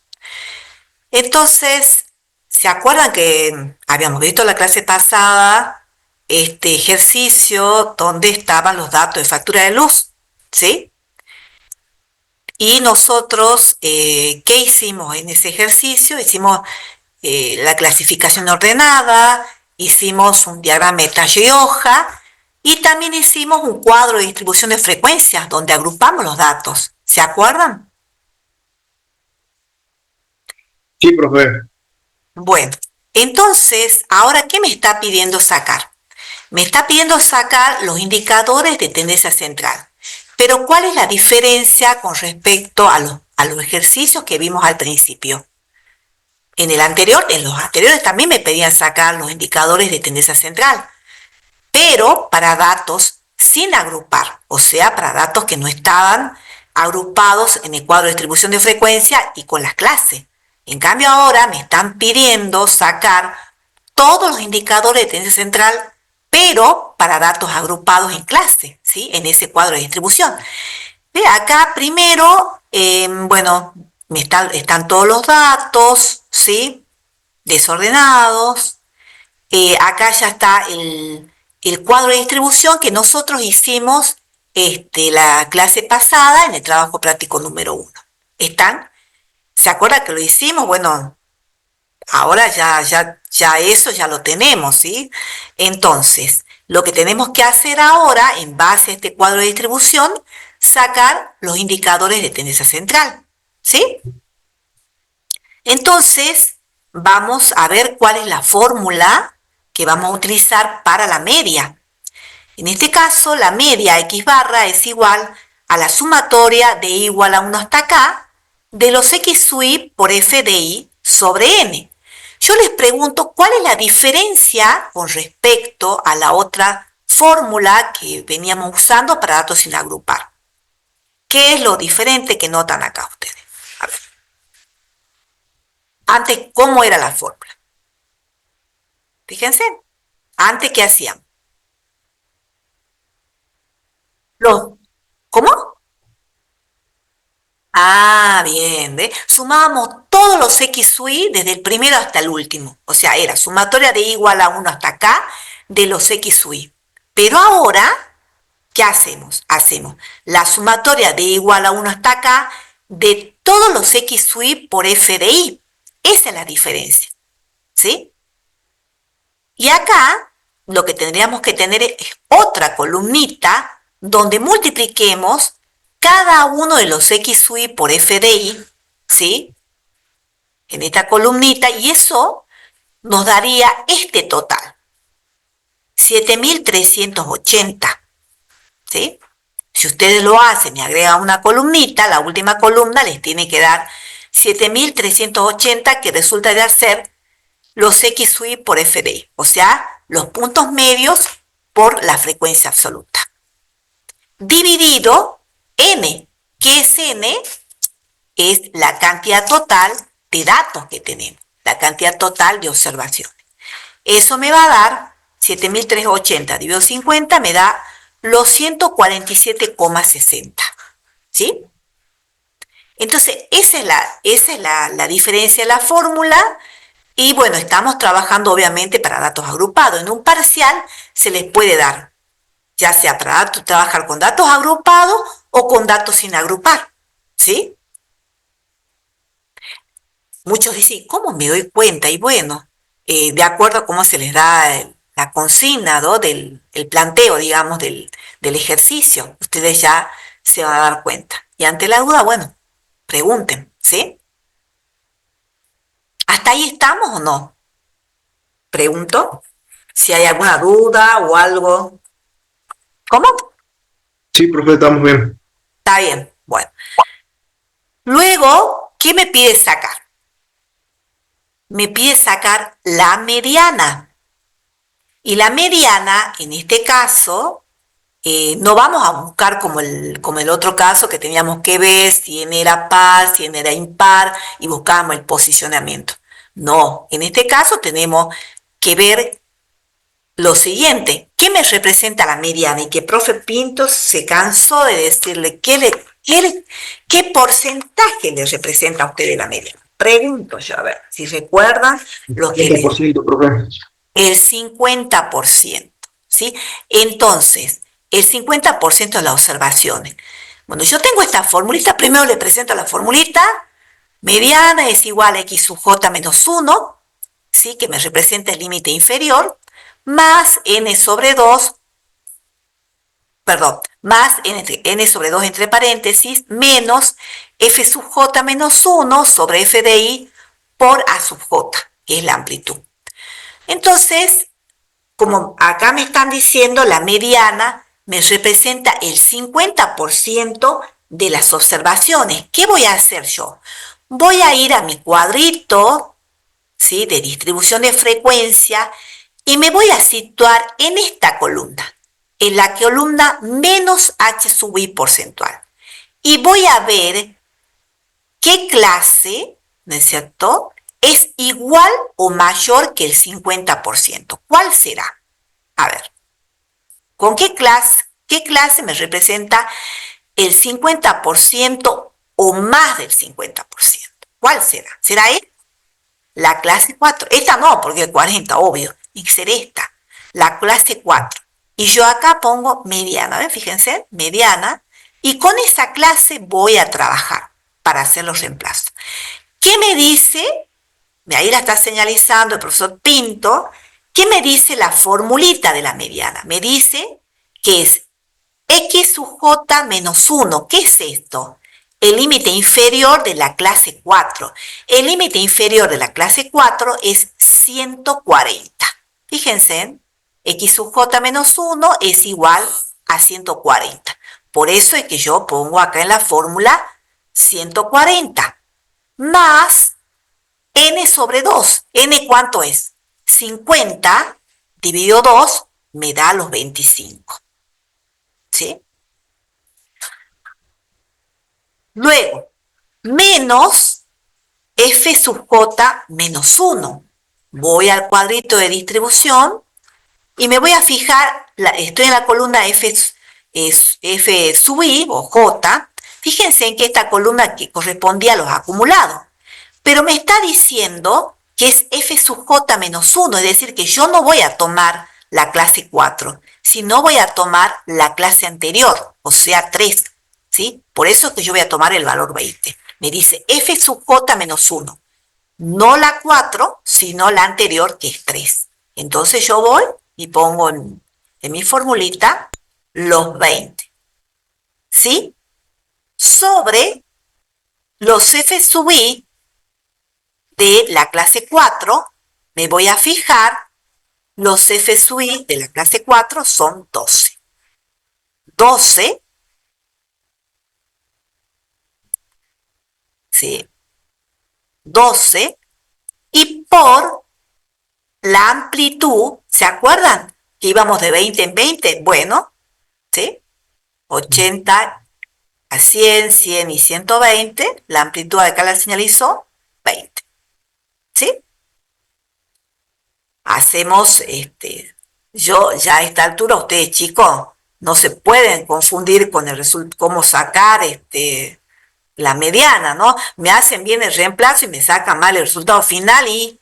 Entonces, ¿se acuerdan que habíamos visto en la clase pasada este ejercicio donde estaban los datos de factura de luz? ¿Sí? Y nosotros, ¿qué hicimos en ese ejercicio? Hicimos la clasificación ordenada, hicimos un diagrama de talle y hoja y también hicimos un cuadro de distribución de frecuencias donde agrupamos los datos. ¿Se acuerdan? Sí, profe. Bueno, entonces, ¿ahora qué me está pidiendo sacar? Me está pidiendo sacar los indicadores de tendencia central. Pero ¿cuál es la diferencia con respecto a los ejercicios que vimos al principio? En los anteriores también me pedían sacar los indicadores de tendencia central. pero para datos sin agrupar, o sea, para datos que no estaban agrupados en el cuadro de distribución de frecuencia y con las clases. En cambio ahora me están pidiendo sacar todos los indicadores de tendencia central, pero para datos agrupados en clase, ¿sí? En ese cuadro de distribución. Ve acá primero, bueno, están todos los datos, ¿sí? Desordenados. Acá ya está el cuadro de distribución que nosotros hicimos la clase pasada en el trabajo práctico número 1. ¿Se acuerda que lo hicimos? Bueno, ahora ya eso ya lo tenemos, ¿sí? Entonces, lo que tenemos que hacer ahora, en base a este cuadro de distribución, sacar los indicadores de tendencia central, ¿sí? Entonces, vamos a ver cuál es la fórmula que vamos a utilizar para la media. En este caso, la media X barra es igual a la sumatoria de I igual a 1 hasta K de los X sub I por F de I sobre N. Yo les pregunto, ¿cuál es la diferencia con respecto a la otra fórmula que veníamos usando para datos sin agrupar? ¿Qué es lo diferente que notan acá ustedes? A ver. Antes, ¿cómo era la fórmula? Fíjense, antes, ¿qué hacíamos? ¿Cómo? Ah, bien, ¿ve? Sumábamos todos los X sub I desde el primero hasta el último. O sea, era sumatoria de I igual a 1 hasta K de los X sub I. Pero ahora, ¿qué hacemos? Hacemos la sumatoria de I igual a 1 hasta K de todos los X sub I por F de I. Esa es la diferencia, ¿sí? Y acá, lo que tendríamos que tener es otra columnita donde multipliquemos cada uno de los X sub I por F de I, ¿sí? En esta columnita, y eso nos daría este total, 7.380, ¿sí? Si ustedes lo hacen y agregan una columnita, la última columna les tiene que dar 7.380, que resulta de ser los X sub I por F de I, o sea, los puntos medios por la frecuencia absoluta. Dividido N, que es N, es la cantidad total de datos que tenemos, la cantidad total de observaciones. Eso me va a dar 7.380 dividido 50, me da los 147,60, ¿sí? Entonces, esa es la diferencia de la fórmula. Y bueno, estamos trabajando obviamente para datos agrupados. En un parcial se les puede dar, ya sea para trabajar con datos agrupados o con datos sin agrupar, ¿sí? Muchos dicen, ¿cómo me doy cuenta? Y bueno, de acuerdo a cómo se les da la consigna, ¿no? El planteo, digamos, del ejercicio, ustedes ya se van a dar cuenta. Y ante la duda, bueno, pregunten, ¿sí? ¿Hasta ahí estamos o no? Pregunto si hay alguna duda o algo. ¿Cómo? Sí, profe, estamos bien. Está bien, bueno. Luego, ¿qué me pide sacar? Me pide sacar la mediana. Y la mediana, en este caso, no vamos a buscar como el otro caso que teníamos que ver si n era par, si n era impar y buscábamos el posicionamiento. No, en este caso tenemos que ver lo siguiente. ¿Qué me representa la mediana? Y que profe Pinto se cansó de decirle qué porcentaje le representa a ustedes la mediana. Pregunto yo, a ver, si recuerdan lo que 50%, profe. el 50%, ¿sí? Entonces, el 50% de las observaciones. Bueno, yo tengo esta formulita, primero le presento la formulita, mediana es igual a x sub j menos 1, ¿sí? Que me representa el límite inferior, más n sobre 2, más n sobre 2 entre paréntesis, menos f sub j menos 1 sobre f de i por a sub j, que es la amplitud. Entonces, como acá me están diciendo, la mediana me representa el 50% de las observaciones. ¿Qué voy a hacer yo? Voy a ir a mi cuadrito, ¿sí? De distribución de frecuencia Y me voy a situar en esta columna, en la columna menos H sub I porcentual. Y voy a ver qué clase, ¿no es cierto?, es igual o mayor que el 50%. ¿Cuál será? A ver, ¿con qué clase me representa el 50% o más del 50%? ¿Cuál será? ¿Será esta? La clase 4. Esta no, porque el 40, obvio. Y será esta, la clase 4. Y yo acá pongo mediana, ¿ven? Fíjense, mediana. Y con esa clase voy a trabajar para hacer los reemplazos. ¿Qué me dice? Ahí la está señalizando el profesor Pinto. ¿Qué me dice la formulita de la mediana? Me dice que es X sub J menos 1. ¿Qué es esto? El límite inferior de la clase 4. El límite inferior de la clase 4 es 140. Fíjense, X sub J menos 1 es igual a 140. Por eso es que yo pongo acá en la fórmula 140 más n sobre 2. ¿N cuánto es? 50 dividido 2 me da los 25. ¿Sí? Luego, menos f sub j menos 1. Voy al cuadrito de distribución y me voy a fijar, estoy en la columna f sub i o j. Fíjense en que esta columna que correspondía a los acumulados. Pero me está diciendo que es f sub j menos 1, es decir, que yo no voy a tomar la clase 4, sino voy a tomar la clase anterior, o sea, 3, ¿sí? Por eso es que yo voy a tomar el valor 20. Me dice f sub j menos 1, no la 4, sino la anterior, que es 3. Entonces yo voy y pongo en mi formulita los 20, ¿sí? Sobre los f sub i de la clase 4, me voy a fijar, los f sub i de la clase 4 son 12. 12, ¿sí? 12, y por la amplitud, ¿se acuerdan que íbamos de 20 en 20? Bueno, ¿sí? 80 a 100, 100 y 120, la amplitud acá la señalizó, 20. ¿Sí? Hacemos, yo ya a esta altura, ustedes chicos, no se pueden confundir con el cómo sacar la mediana, ¿no? Me hacen bien el reemplazo y me sacan mal el resultado final y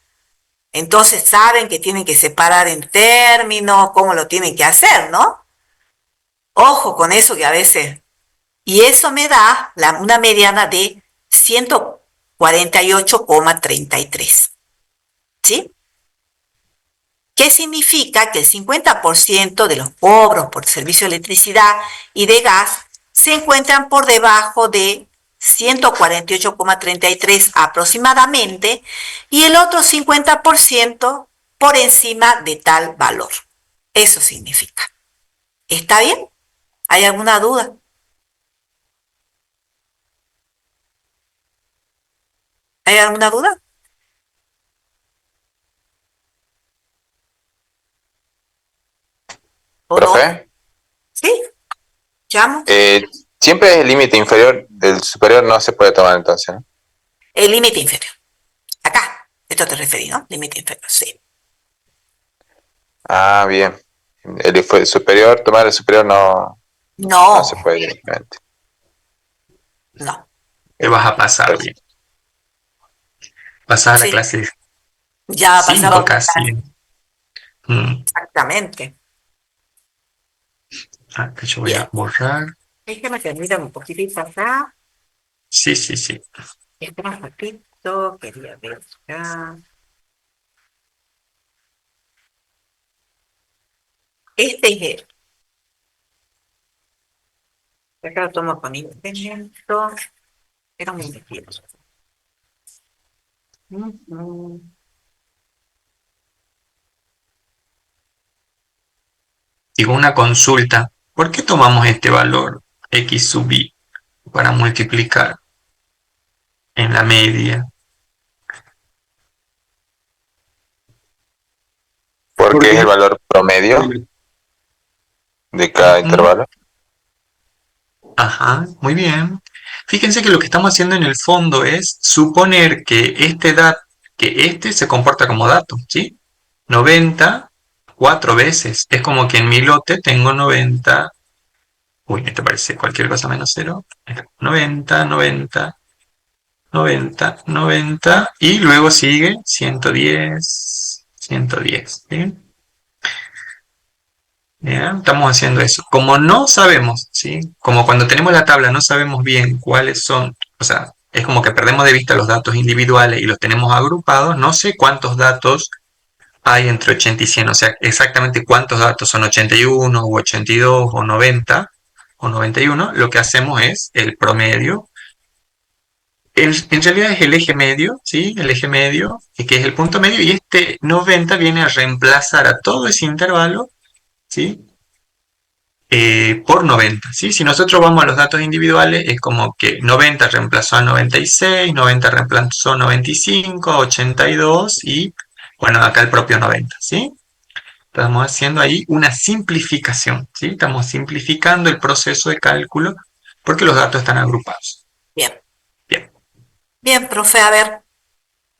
entonces saben que tienen que separar en términos, cómo lo tienen que hacer, ¿no? Ojo con eso que a veces... Y eso me da una mediana de 148,33. ¿Sí? ¿Qué significa? Que el 50% de los cobros por servicio de electricidad y de gas se encuentran por debajo de 148,33 aproximadamente y el otro 50% por encima de tal valor. Eso significa. ¿Está bien? ¿Hay alguna duda? ¿Hay alguna duda? ¿O no? ¿Profe? ¿Sí? ¿Llamo? Siempre es el límite inferior, el superior no se puede tomar entonces, ¿no? El límite inferior. Acá, esto te referí, ¿no? Límite inferior, sí. Ah, bien. El superior, tomar el superior no No, se puede directamente. no. Te vas a pasar bien. Pasar a la Sí. clase Ya 5 pasaba casi. exactamente. Acá yo voy Bien. a borrar. Déjeme que mire un poquitito acá. Sí, sí, sí. Espera un ratito, quería ver acá. Este es el. Acá lo tomo con independento. Era un momentito. Digo, una consulta. ¿Por qué tomamos este valor x sub i para multiplicar en la media? porque es el valor promedio de cada intervalo. Ajá, muy bien. Fíjense que lo que estamos haciendo en el fondo es suponer que este se comporta como dato, ¿sí? 90 4 veces. Es como que en mi lote tengo 90. Uy, ¿te parece cualquier cosa menos cero? 90, 90, 90, 90. Y luego sigue 110, 110. ¿Bien? Bien, estamos haciendo eso. Como no sabemos, ¿sí? Como cuando tenemos la tabla no sabemos bien cuáles son, o sea, es como que perdemos de vista los datos individuales y los tenemos agrupados, no sé cuántos datos hay entre 80 y 100, o sea, exactamente cuántos datos son 81 o 82 o 90 o 91, lo que hacemos es el promedio. En realidad es el eje medio, ¿sí? El eje medio, que es el punto medio, y este 90 viene a reemplazar a todo ese intervalo, ¿sí? Por 90, ¿sí? Si nosotros vamos a los datos individuales, es como que 90 reemplazó a 96, 90 reemplazó a 95, a 82 y, bueno, acá el propio 90, ¿sí? Estamos haciendo ahí una simplificación, ¿sí? Estamos simplificando el proceso de cálculo porque los datos están agrupados. Bien. Bien. Bien, profe, a ver,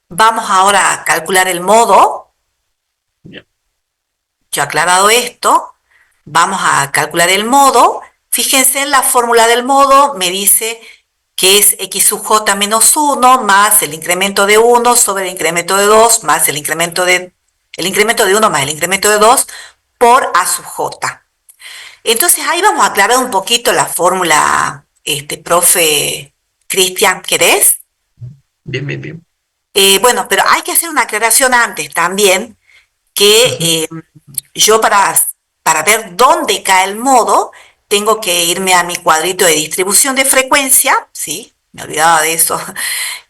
vamos ahora a calcular el modo. Bien. Yo aclarado esto, vamos a calcular el modo. Fíjense en la fórmula del modo, me dice que es x sub j menos 1 más el incremento de 1 sobre el incremento de 2 más el incremento de 1 más el incremento de 2 por a sub j. Entonces ahí vamos a aclarar un poquito la fórmula, profe Cristian, ¿querés? Bien, bien, bien. Bueno, pero hay que hacer una aclaración antes también, que Ujú. yo para ver dónde cae el modo, tengo que irme a mi cuadrito de distribución de frecuencia, ¿sí? Me olvidaba de eso.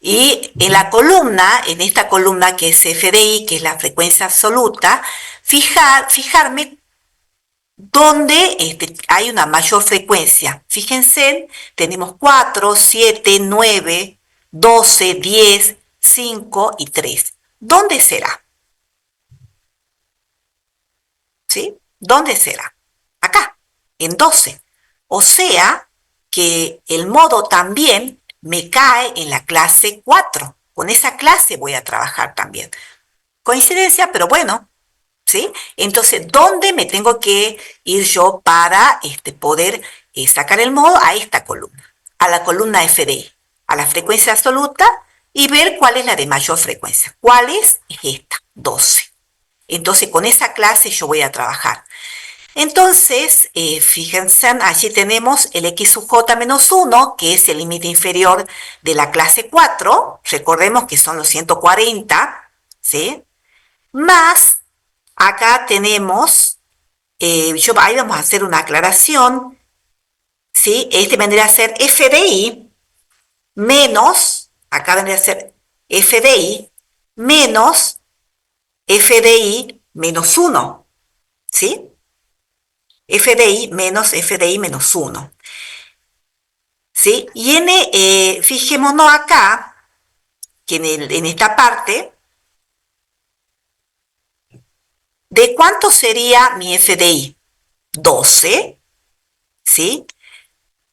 Y en la columna, en esta columna que es FDI, que es la frecuencia absoluta, fijarme dónde hay una mayor frecuencia. Fíjense, tenemos 4, 7, 9, 12, 10, 5 y 3. ¿Dónde será? ¿Sí? ¿Dónde será? Acá, en 12. O sea que el modo también me cae en la clase 4. Con esa clase voy a trabajar también. Coincidencia, pero bueno, ¿sí? Entonces, ¿dónde me tengo que ir yo para poder sacar el modo? A esta columna, a la columna FDI, a la frecuencia absoluta y ver cuál es la de mayor frecuencia. ¿Cuál es? Es esta, 12. Entonces, con esa clase yo voy a trabajar. Entonces, fíjense, allí tenemos el x sub j menos 1, que es el límite inferior de la clase 4, recordemos que son los 140, ¿sí? Más, acá tenemos, ahí vamos a hacer una aclaración, ¿sí? Este vendría a ser FDI menos, acá vendría a ser FDI menos FDI menos 1, ¿sí? FDI menos 1. ¿Sí? Y fijémonos acá, que en esta parte, ¿de cuánto sería mi FDI? 12, ¿sí?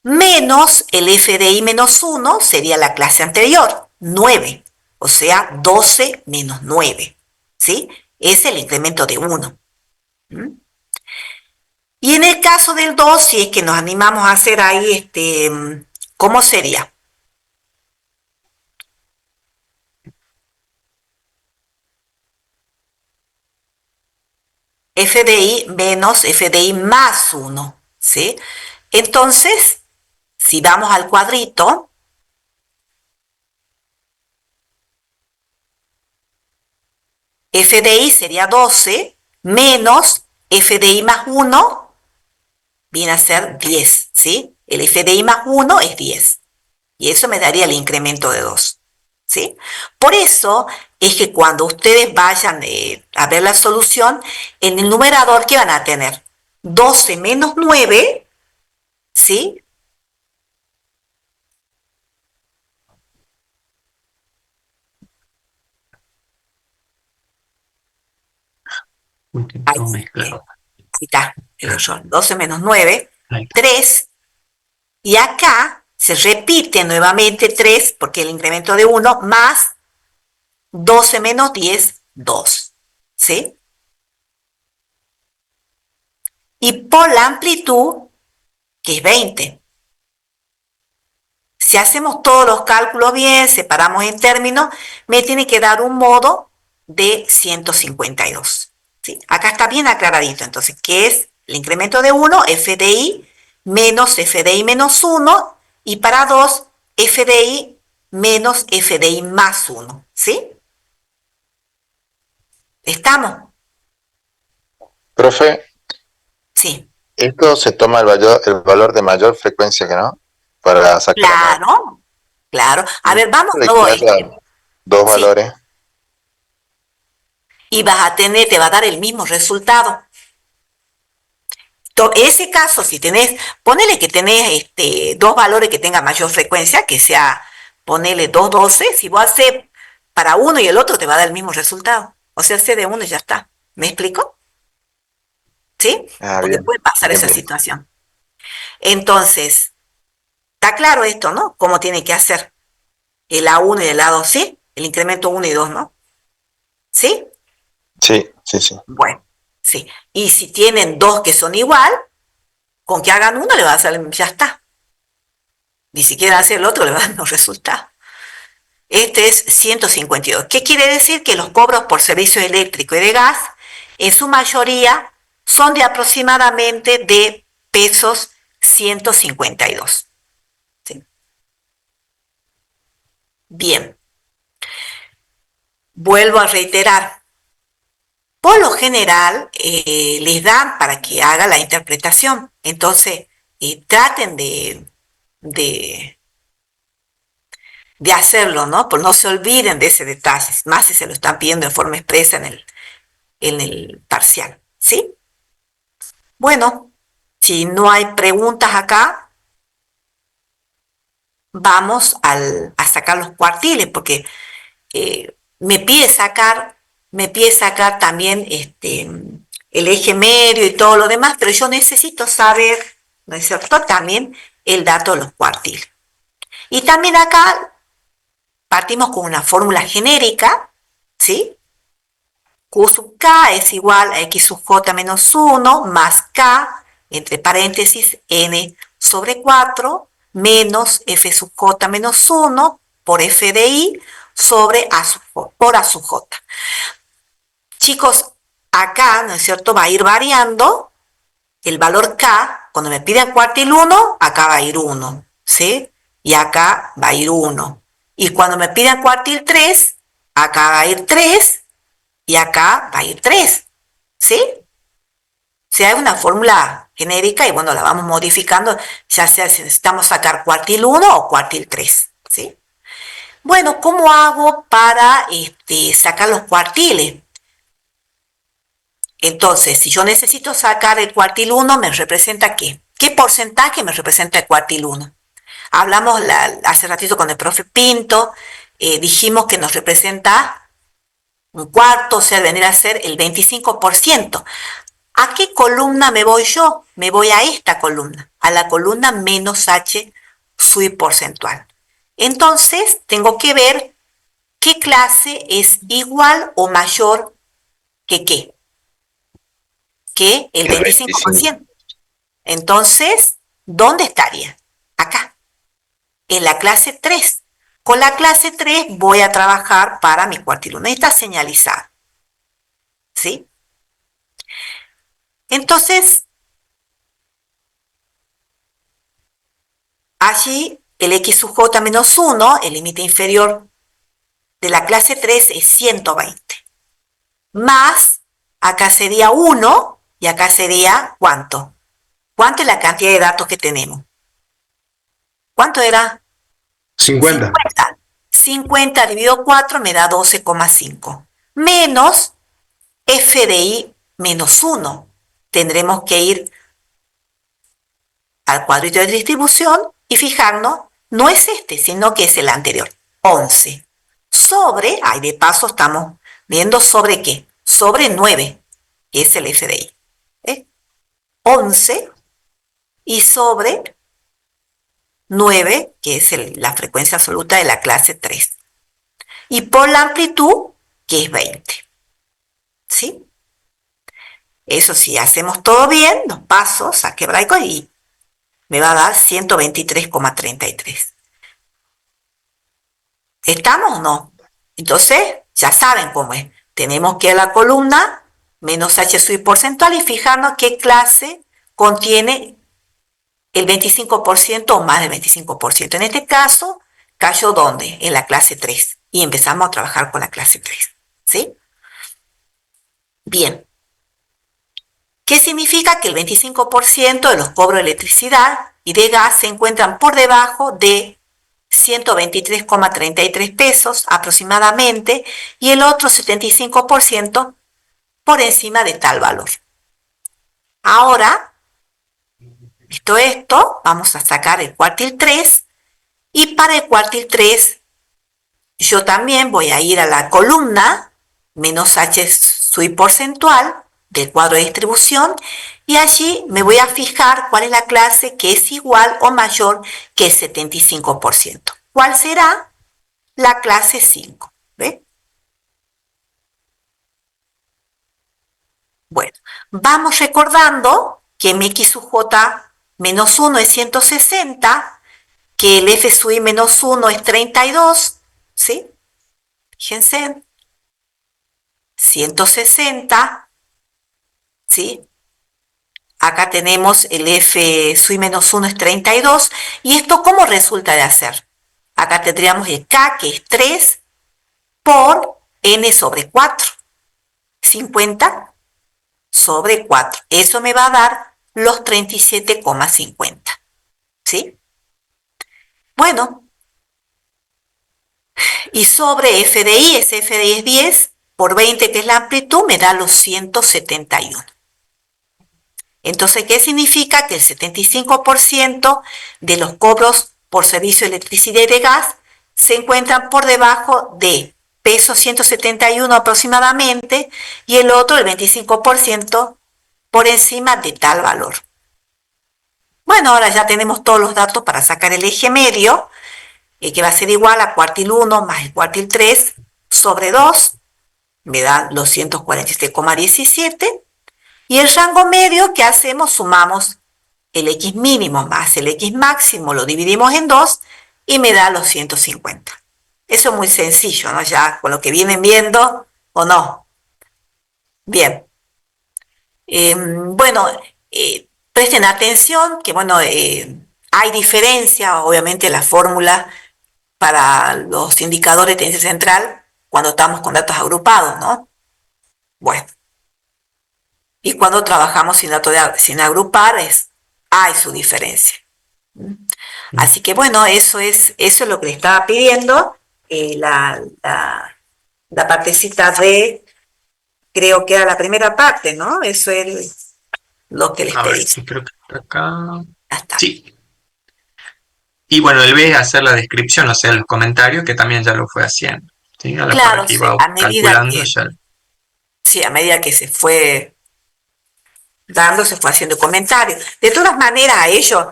Menos el FDI menos 1 sería la clase anterior, 9. O sea, 12 menos 9, ¿sí? Es el incremento de 1. ¿Mm? Y en el caso del 2, si es que nos animamos a hacer ahí, ¿cómo sería? FDI menos FDI más 1, ¿sí? Entonces, si vamos al cuadrito, FDI sería 12 menos FDI más 1 viene a ser 10, ¿sí? El FDI más 1 es 10 y eso me daría el incremento de 2, ¿sí? Por eso es que cuando ustedes vayan a ver la solución, en el numerador, ¿qué van a tener? 12 menos 9, ¿sí? Ahí, Puntito mezclado. ahí está, el error. 12 menos 9, Ahí está. 3. Y acá se repite nuevamente 3, porque el incremento de 1, más 12 menos 10, 2. ¿Sí? Y por la amplitud, que es 20. Si hacemos todos los cálculos bien, separamos en términos, me tiene que dar un modo de 152. ¿Sí? Acá está bien aclaradito, entonces, ¿qué es el incremento de 1? F de I menos 1, y para 2, F de I menos F de I más 1. ¿Sí? ¿Estamos? Profe, Sí. esto se toma el valor de mayor frecuencia que no, para sacar la Claro, claro. A ver, vamos de luego. que haya dos Sí. valores. Y vas a tener, te va a dar el mismo resultado. Ese caso, si tenés, ponele que tenés dos valores que tengan mayor frecuencia, que sea, ponele 2, 12, si vos haces para uno y el otro, te va a dar el mismo resultado. O sea, hace de uno y ya está. ¿Me explico? ¿Sí? Ah, Porque bien, puede pasar bien, esa bien. situación. Entonces, está claro esto, ¿no? Cómo tiene que hacer el A1 y el A2, ¿sí? El incremento 1 y 2, ¿no? ¿Sí? Sí, sí, sí. Bueno, sí. Y si tienen dos que son igual, con que hagan uno le va a hacer, ya está. Ni siquiera hacer el otro le va a dar los resultados. Este es 152. ¿Qué quiere decir? Que los cobros por servicio eléctrico y de gas, en su mayoría, son de aproximadamente de pesos 152. ¿Sí? Bien. Vuelvo a reiterar. Por lo general, les dan para que haga la interpretación. Entonces, traten de hacerlo, ¿no? Pues no se olviden de ese detalle, más si se lo están pidiendo de forma expresa en el parcial, ¿sí? Bueno, si no hay preguntas acá, vamos a sacar los cuartiles, porque me pide sacar también el eje medio y todo lo demás, pero yo necesito saber, ¿no es cierto?, también el dato de los cuartiles. Y también acá partimos con una fórmula genérica, ¿sí? Q sub k es igual a x sub j menos 1 más k, entre paréntesis, n sobre 4, menos f sub j menos 1 por f de i sobre a sub j, por a sub j. Chicos, acá, ¿no es cierto?, va a ir variando el valor k. Cuando me pidan cuartil 1, acá va a ir 1, ¿sí? Y acá va a ir 1. Y cuando me pidan cuartil 3, acá va a ir 3 y acá va a ir 3, ¿sí? O sea, es una fórmula genérica y bueno, la vamos modificando, ya sea si necesitamos sacar cuartil 1 o cuartil 3, ¿sí? Bueno, ¿cómo hago para sacar los cuartiles? Entonces, si yo necesito sacar el cuartil 1, ¿me representa qué? ¿Qué porcentaje me representa el cuartil 1? Hablamos hace ratito con el profe Pinto, dijimos que nos representa un cuarto, o sea, venir a ser el 25%. ¿A qué columna me voy yo? Me voy a esta columna, a la columna menos h sui porcentual. Entonces, tengo que ver qué clase es igual o mayor que qué. Que el 25%. Entonces, ¿dónde estaría? Acá, en la clase 3. Con la clase 3 voy a trabajar para mi cuartil 1. Está señalizado, ¿sí? Entonces, allí el x sub j menos 1, el límite inferior de la clase 3 es 120. Más, acá sería 1 y acá sería ¿cuánto? ¿Cuánto es la cantidad de datos que tenemos? ¿Cuánto era? 50. 50 dividido 4 me da 12,5. Menos f de i menos 1. Tendremos que ir al cuadrito de distribución y fijarnos, no es este, sino que es el anterior, 11. Sobre, ahí de paso estamos viendo sobre qué, sobre 9. que es el FDI. 11 y sobre 9, que es la frecuencia absoluta de la clase 3. Y por la amplitud, que es 20. ¿Sí? Eso sí, hacemos todo bien, los pasos algebraicos y me va a dar 123,33. ¿Estamos o no? Entonces, ya saben cómo es. Tenemos que ir a la columna menos H sub porcentual y fijarnos qué clase contiene el 25% o más del 25%. En este caso, cayó ¿dónde? En la clase 3. Y empezamos a trabajar con la clase 3. ¿Sí? Bien. ¿Qué significa? Que el 25% de los cobros de electricidad y de gas se encuentran por debajo de 123,33 pesos aproximadamente y el otro 75% por encima de tal valor. Ahora, visto esto, vamos a sacar el cuartil 3 y para el cuartil 3 yo también voy a ir a la columna menos H sub porcentual del cuadro de distribución y allí me voy a fijar cuál es la clase que es igual o mayor que el 75%. ¿Cuál será? La clase 5. ¿Ve? Bueno, vamos recordando que MX sub J menos 1 es 160, que el F sub I menos 1 es 32, ¿sí? Fíjense, 160, ¿sí? Acá tenemos el F sub I menos 1 es 32, ¿y esto cómo resulta de hacer? Acá tendríamos el K, que es 3, por N sobre 4, 50 sobre 4. Eso me va a dar los 37,50. ¿Sí? Bueno, y sobre FDI, ese FDI es 10, por 20 que es la amplitud, me da los 171. Entonces, ¿qué significa? Que el 75% de los cobros por servicio de electricidad y de gas se encuentran por debajo de peso 171 aproximadamente y el otro, el 25%, por encima de tal valor. Bueno, ahora ya tenemos todos los datos para sacar el eje medio, que va a ser igual a cuartil 1 más el cuartil 3 sobre 2, me da los 147,17, y el rango medio, ¿qué hacemos? Sumamos el X mínimo más el X máximo, lo dividimos en 2 y me da los 150. Eso es muy sencillo, ¿no? Ya con lo que vienen viendo, ¿o no? Bien. Presten atención que, bueno, hay diferencia, obviamente, en la fórmula para los indicadores de tendencia central cuando estamos con datos agrupados, ¿no? Bueno. Y cuando trabajamos sin agrupar, hay su diferencia. Así que, bueno, eso es lo que le estaba pidiendo. La partecita de, creo que era la primera parte, ¿no? Eso es lo que les pedí. A ver, sí, creo que está acá. Ya está. Sí. Y bueno, el B es hacer la descripción, o sea, los comentarios, que también ya lo fue haciendo. ¿Sí? A la Claro, par que sí, iba a medida calculando que, ya. sí, a medida que se fue dando, se fue haciendo comentarios. De todas maneras, a ellos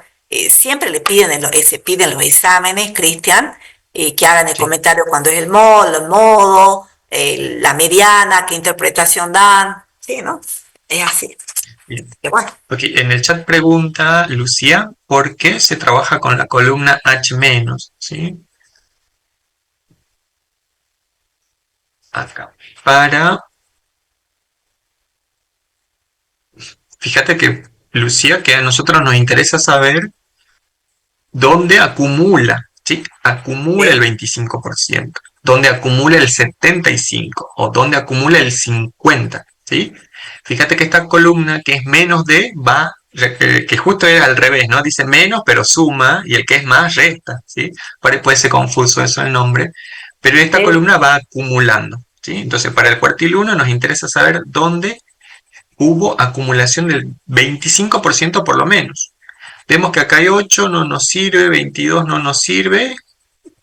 siempre le piden, se piden los exámenes, Cristian, que hagan el Sí. comentario cuando es el modo, la mediana, qué interpretación dan. Sí, ¿no? Es así. Bien. Que bueno. Ok, en el chat pregunta Lucía, ¿por qué se trabaja con la columna H menos? ¿Sí? Acá. Fíjate que, Lucía, que a nosotros nos interesa saber dónde acumula, ¿sí? Acumula el 25%, dónde acumula el 75% o dónde acumula el 50%, ¿sí? Fíjate que esta columna que es menos de que justo es al revés, ¿no? Dice menos pero suma y el que es más resta, ¿sí? Puede ser confuso eso el nombre, pero esta columna va acumulando, ¿sí? Entonces para el cuartil 1 nos interesa saber dónde hubo acumulación del 25% por lo menos. Vemos que acá hay 8, no nos sirve, 22 no nos sirve,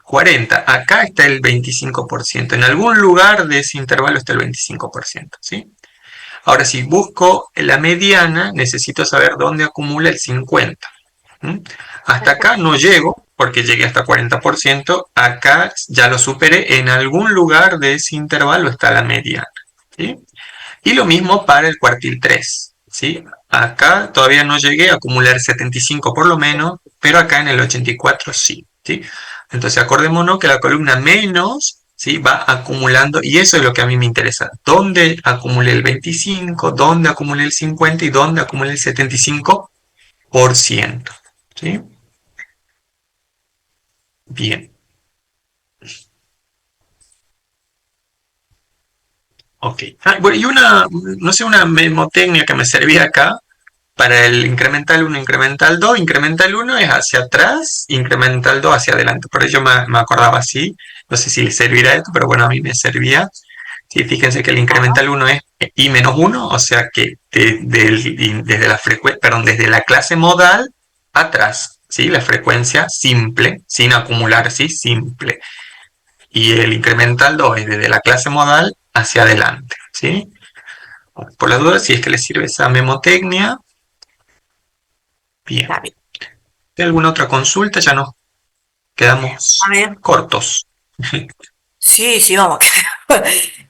40. Acá está el 25%. En algún lugar de ese intervalo está el 25%, ¿sí? Ahora, si busco la mediana, necesito saber dónde acumula el 50. ¿Mm? Hasta acá no llego, porque llegué hasta 40%. Acá ya lo superé. En algún lugar de ese intervalo está la mediana, ¿sí? Y lo mismo para el cuartil 3, ¿sí? Acá todavía no llegué a acumular 75 por lo menos, pero acá en el 84 sí, ¿sí? Entonces acordémonos que la columna menos, ¿sí?, va acumulando, y eso es lo que a mí me interesa. ¿Dónde acumulé el 25? ¿Dónde acumulé el 50? ¿Y dónde acumulé el 75%? ¿Sí? Bien. Ok. Bueno, y no sé, una memotecnia que me servía acá para el incremental 1, incremental 2. Incremental 1 es hacia atrás, incremental 2 hacia adelante. Por eso me acordaba así. No sé si le servirá esto, pero bueno, a mí me servía. Sí, fíjense que el incremental 1 es i menos 1, o sea que desde la clase modal atrás, ¿sí? La frecuencia simple, sin acumular, ¿sí? Simple. Y el incremental 2 es desde la clase modal hacia adelante, ¿sí? Por las dudas, si es que les sirve esa memotecnia. Bien. Está bien. ¿Hay alguna otra consulta? Ya nos quedamos A ver. cortos. Sí, vamos.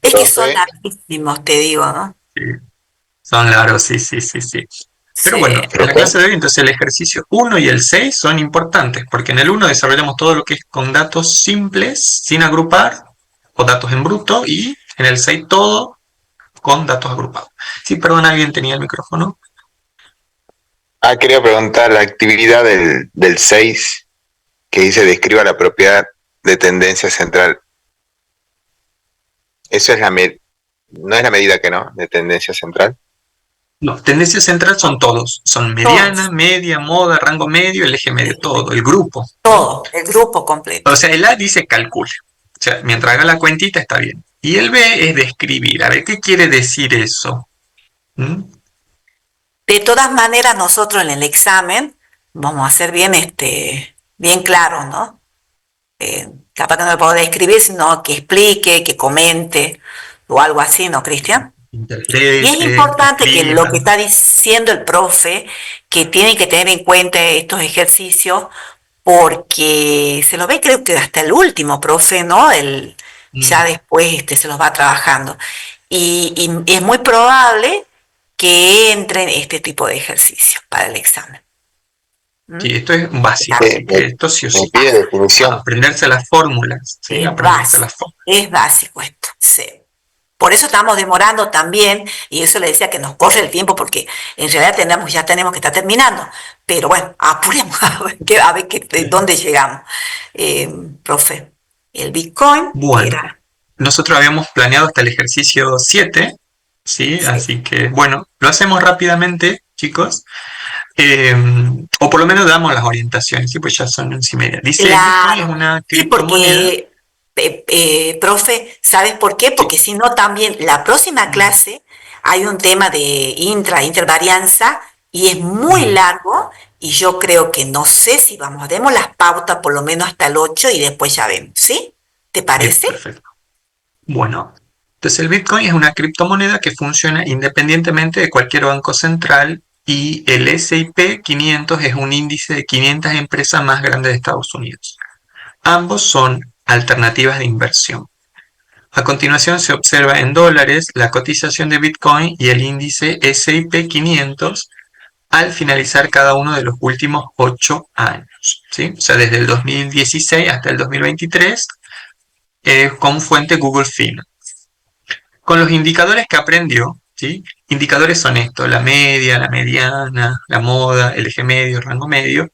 Es que son Profe, larguísimos, te digo, ¿no? Sí, son largos, sí. Pero Sí. bueno, en la clase de hoy, entonces el ejercicio 1 y el 6 son importantes, porque en el 1 desarrollamos todo lo que es con datos simples, sin agrupar, o datos en bruto, y en el 6 todo con datos agrupados. Sí, perdón, ¿alguien tenía el micrófono? quería preguntar la actividad del 6 que dice describa la propiedad de tendencia central. Eso es no es la medida que no, de tendencia central. No, tendencia central son todos, son mediana, media, moda, rango medio, el eje medio, todo, el grupo. Todo, el grupo completo. O sea, el A dice calcule. O sea, mientras haga la cuentita está bien. Y el B es describir. A ver, ¿qué quiere decir eso? ¿Mm? De todas maneras, nosotros en el examen vamos a ser bien claros, ¿no? Capaz que no lo puedo describir, sino que explique, que comente o algo así, ¿no, Cristian? Y es Interprete, importante que lo escriba. que está diciendo el profe, que tienen que tener en cuenta estos ejercicios, porque se lo ve, creo que hasta el último profe, ¿no? Ya después se los va trabajando. Y es muy probable que entren este tipo de ejercicios para el examen. Sí, esto es básico, Sí, así que esto sí o me sí. pide definición. Aprenderse las fórmulas, ¿sí? Aprenderse las fórmulas. Es básico esto, sí. Por eso estamos demorando también, y eso le decía que nos corre el tiempo, porque en realidad ya tenemos que estar terminando. Pero bueno, apuremos a ver dónde llegamos. Profe, el Bitcoin, que Bueno, era... nosotros habíamos planeado hasta el ejercicio 7, ¿sí? Sí. Así que, bueno, lo hacemos rápidamente, chicos. O por lo menos damos las orientaciones, ¿sí? Pues ya son 11:30. Dice, el Bitcoin es una Sí, criptomoneda. porque, profe, ¿sabes por qué? Porque si no, también la próxima clase hay un tema de intervarianza y es muy largo y yo creo que no sé si demos las pautas por lo menos hasta el 8 y después ya vemos, ¿sí? ¿Te parece? Bien, perfecto. Bueno, entonces el Bitcoin es una criptomoneda que funciona independientemente de cualquier banco central y el S&P 500 es un índice de 500 empresas más grandes de Estados Unidos. Ambos son alternativas de inversión. A continuación se observa en dólares la cotización de Bitcoin y el índice S&P 500 al finalizar cada uno de los últimos 8 años, ¿sí? O sea, desde el 2016 hasta el 2023, con fuente Google Finance. Con los indicadores que aprendió, ¿sí? Indicadores son estos: la media, la mediana, la moda, el eje medio, el rango medio.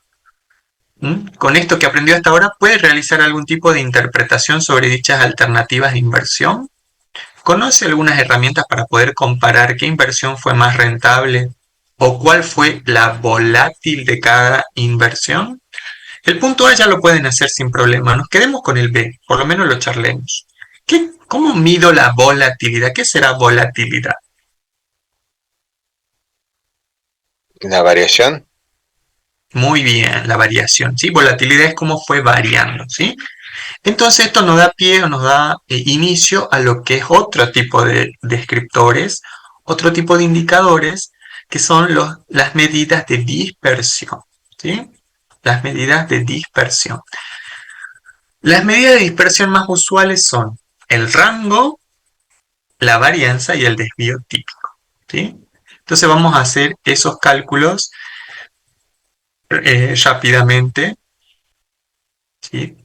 Con esto que aprendió hasta ahora, ¿puede realizar algún tipo de interpretación sobre dichas alternativas de inversión? ¿Conoce algunas herramientas para poder comparar qué inversión fue más rentable o cuál fue la volátil de cada inversión? El punto A ya lo pueden hacer sin problema. Nos quedemos con el B, por lo menos lo charlemos. ¿Cómo mido la volatilidad? ¿Qué será volatilidad? La variación. Muy bien, la variación, ¿sí? Volatilidad es cómo fue variando, ¿sí? Entonces esto nos da pie o nos da inicio a lo que es otro tipo de descriptores otro tipo de indicadores que son las medidas de dispersión, ¿sí? Las medidas de dispersión. Las medidas de dispersión más usuales son el rango, la varianza y el desvío típico, ¿sí? Entonces vamos a hacer esos cálculos rápidamente, ¿sí?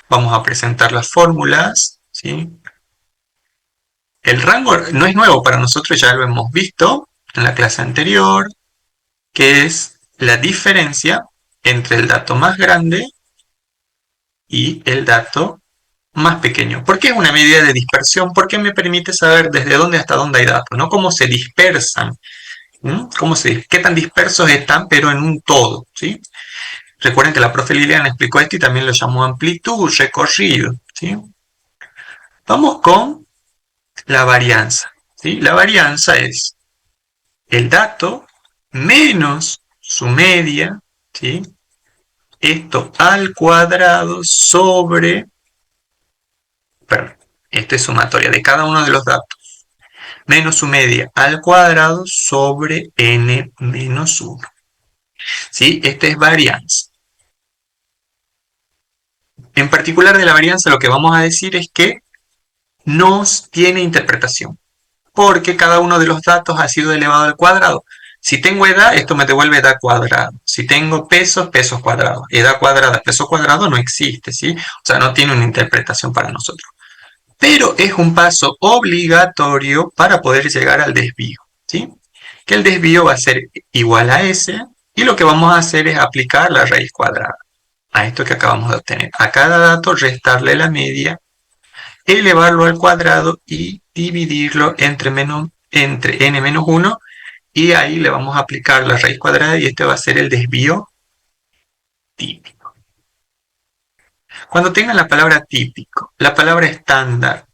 Vamos a presentar las fórmulas, ¿sí? El rango no es nuevo para nosotros, ya lo hemos visto en la clase anterior, que es la diferencia entre el dato más grande y el dato más pequeño. ¿Por qué es una medida de dispersión? Porque me permite saber desde dónde hasta dónde hay datos, ¿no? Cómo se dispersan, qué tan dispersos están, pero en un todo, ¿sí? Recuerden que la profe Liliana explicó esto y también lo llamó amplitud, recorrido, ¿sí? Vamos con la varianza, ¿sí? La varianza es el dato menos su media, ¿sí? Esto al cuadrado sobre, perdón, esto es sumatoria de cada uno de los datos, menos su media al cuadrado sobre n menos 1. ¿Sí? Esta es varianza. En particular de la varianza lo que vamos a decir es que no tiene interpretación, porque cada uno de los datos ha sido elevado al cuadrado. Si tengo edad, esto me devuelve edad cuadrada. Si tengo pesos, pesos cuadrados. Edad cuadrada, peso cuadrado no existe, ¿sí? O sea, no tiene una interpretación para nosotros. Pero es un paso obligatorio para poder llegar al desvío, ¿sí? Que el desvío va a ser igual a S, y lo que vamos a hacer es aplicar la raíz cuadrada a esto que acabamos de obtener. A cada dato restarle la media, elevarlo al cuadrado y dividirlo entre n-1, y ahí le vamos a aplicar la raíz cuadrada y este va a ser el desvío típico. Cuando tengan la palabra típico, la palabra estándar,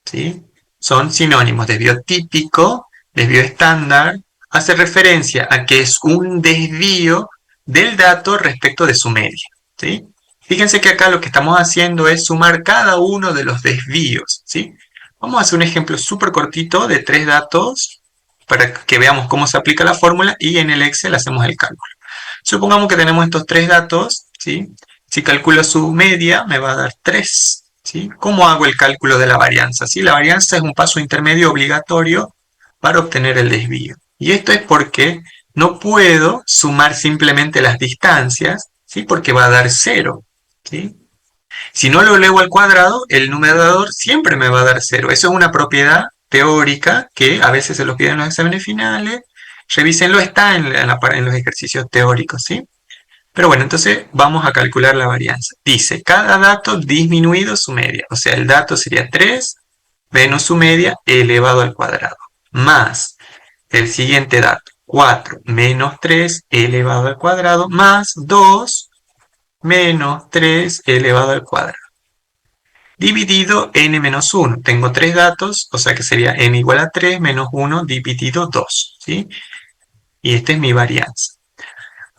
¿sí? Son sinónimos. Desvío típico, desvío estándar, hace referencia a que es un desvío del dato respecto de su media, ¿sí? Fíjense que acá lo que estamos haciendo es sumar cada uno de los desvíos, ¿sí? Vamos a hacer un ejemplo súper cortito de 3 datos para que veamos cómo se aplica la fórmula y en el Excel hacemos el cálculo. Supongamos que tenemos estos 3 datos, ¿sí? Si calculo su media me va a dar 3, ¿sí? ¿Cómo hago el cálculo de la varianza? ¿Sí? La varianza es un paso intermedio obligatorio para obtener el desvío. Y esto es porque no puedo sumar simplemente las distancias, ¿sí? Porque va a dar 0, ¿sí? Si no lo elevo al cuadrado, el numerador siempre me va a dar 0. Eso es una propiedad teórica que a veces se los piden en los exámenes finales. Revísenlo, está en los ejercicios teóricos, ¿sí? Pero bueno, entonces vamos a calcular la varianza. Dice, cada dato disminuido su media. O sea, el dato sería 3 menos su media elevado al cuadrado. Más el siguiente dato, 4 menos 3 elevado al cuadrado, más 2 menos 3 elevado al cuadrado. Dividido n menos 1. Tengo 3 datos, o sea que sería n igual a 3 menos 1 dividido 2, ¿sí? Y esta es mi varianza.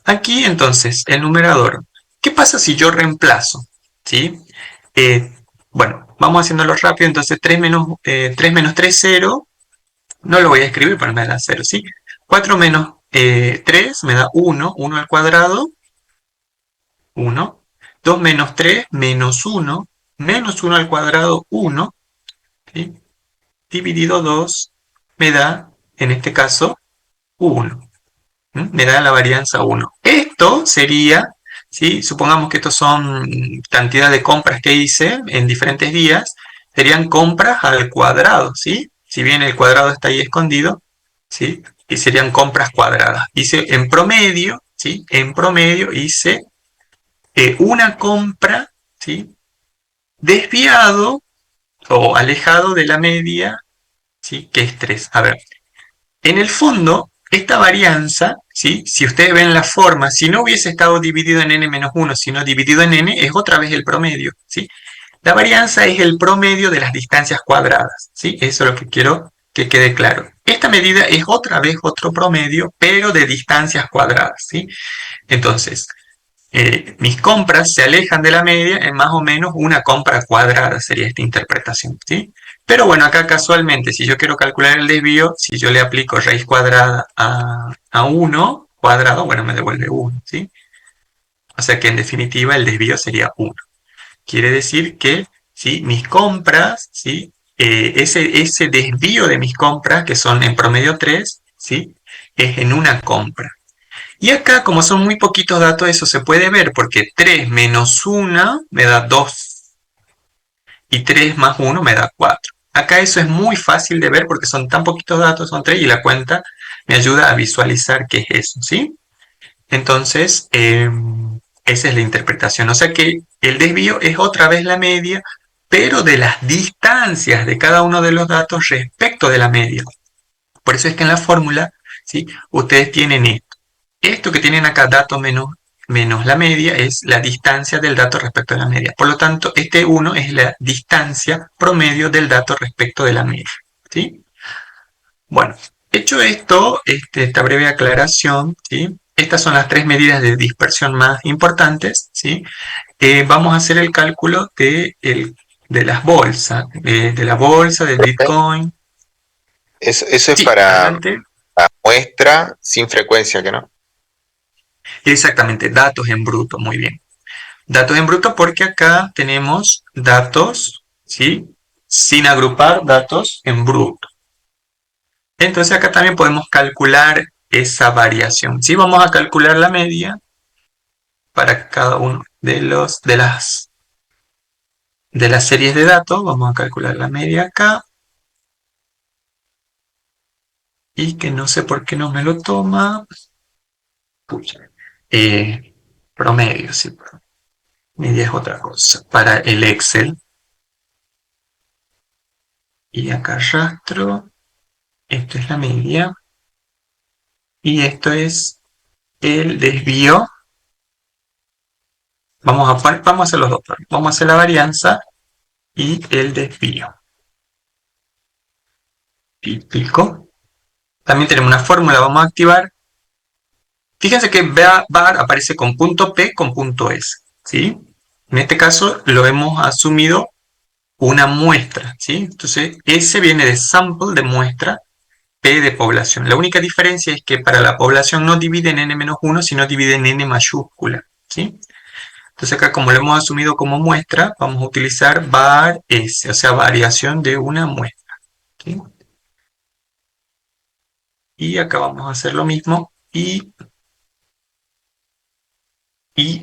Aquí entonces, el numerador. ¿Qué pasa si yo reemplazo? ¿Sí? Bueno, vamos haciéndolo rápido. Entonces 3 menos 3, 0. No lo voy a escribir, pero me da 0, ¿sí? 4 menos 3 me da 1, 1 al cuadrado, 1. 2 menos 3, menos 1, menos 1 al cuadrado, 1, ¿sí? Dividido 2 me da, en este caso, 1. Me da la varianza 1. Esto sería, ¿sí? Supongamos que estos son cantidad de compras que hice en diferentes días, serían compras al cuadrado, ¿sí? Si bien el cuadrado está ahí escondido, ¿sí? Y serían compras cuadradas. Hice en promedio, ¿sí? En promedio hice una compra, ¿sí? Desviado o alejado de la media, ¿sí? Que es 3. A ver, en el fondo, esta varianza, ¿sí? Si ustedes ven la forma, si no hubiese estado dividido en n-1, sino dividido en n, es otra vez el promedio, ¿sí? La varianza es el promedio de las distancias cuadradas, ¿sí? Eso es lo que quiero que quede claro. Esta medida es otra vez otro promedio, pero de distancias cuadradas, ¿sí? Entonces, mis compras se alejan de la media en más o menos una compra cuadrada, sería esta interpretación, ¿sí? Pero bueno, acá casualmente, si yo quiero calcular el desvío, si yo le aplico raíz cuadrada a 1 cuadrado, bueno, me devuelve 1, ¿sí? O sea que en definitiva el desvío sería 1. Quiere decir que, ¿sí?, mis compras, ¿sí?, ese desvío de mis compras, que son en promedio 3, ¿sí?, es en una compra. Y acá, como son muy poquitos datos, eso se puede ver, porque 3 menos 1 me da 2. Y 3 más 1 me da 4. Acá eso es muy fácil de ver porque son tan poquitos datos, son 3, y la cuenta me ayuda a visualizar qué es eso, ¿sí? Entonces, esa es la interpretación. O sea que el desvío es otra vez la media, pero de las distancias de cada uno de los datos respecto de la media. Por eso es que en la fórmula, ¿sí?, ustedes tienen esto. Esto que tienen acá, dato menos la media, es la distancia del dato respecto a la media. Por lo tanto, este 1 es la distancia promedio del dato respecto de la media, ¿sí? Bueno, hecho esto, esta breve aclaración, ¿sí?, estas son las 3 medidas de dispersión más importantes, ¿sí? Vamos a hacer el cálculo de las bolsas, de la bolsa, del Bitcoin. Eso es Sí, para adelante. la muestra sin frecuencia, ¿que no? Exactamente, datos en bruto, muy bien. Datos en bruto porque acá tenemos datos, ¿sí?, sin agrupar, datos en bruto. Entonces acá también podemos calcular esa variación. ¿Sí? Vamos a calcular la media para cada uno de las series de datos. Vamos a calcular la media acá. Y que no sé por qué no me lo toma. Pucha. Promedio, sí. Media es otra cosa. Para el Excel. Y acá arrastro. Esto es la media. Y esto es el desvío. Vamos a hacer los dos. Vamos a hacer la varianza y el desvío. Clico. También tenemos una fórmula, vamos a activar. Fíjense que var aparece con punto P con punto S, ¿sí? En este caso lo hemos asumido una muestra, ¿sí? Entonces S viene de sample, de muestra, P de población. La única diferencia es que para la población no divide en n-1, sino divide en n mayúscula, ¿sí? Entonces acá, como lo hemos asumido como muestra, vamos a utilizar var S, o sea, variación de una muestra, ¿sí? Y acá vamos a hacer lo mismo y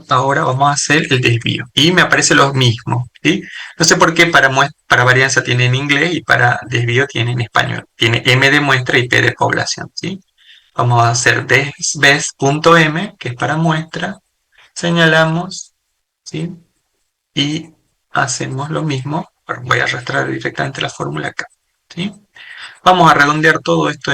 ahora vamos a hacer el desvío. Y me aparece lo mismo, ¿sí? No sé por qué para varianza tiene en inglés y para desvío tiene en español. Tiene M de muestra y P de población, ¿sí? Vamos a hacer desves.m, que es para muestra. Señalamos, ¿sí? Y hacemos lo mismo. Bueno, voy a arrastrar directamente la fórmula acá, ¿sí? Vamos a redondear todo esto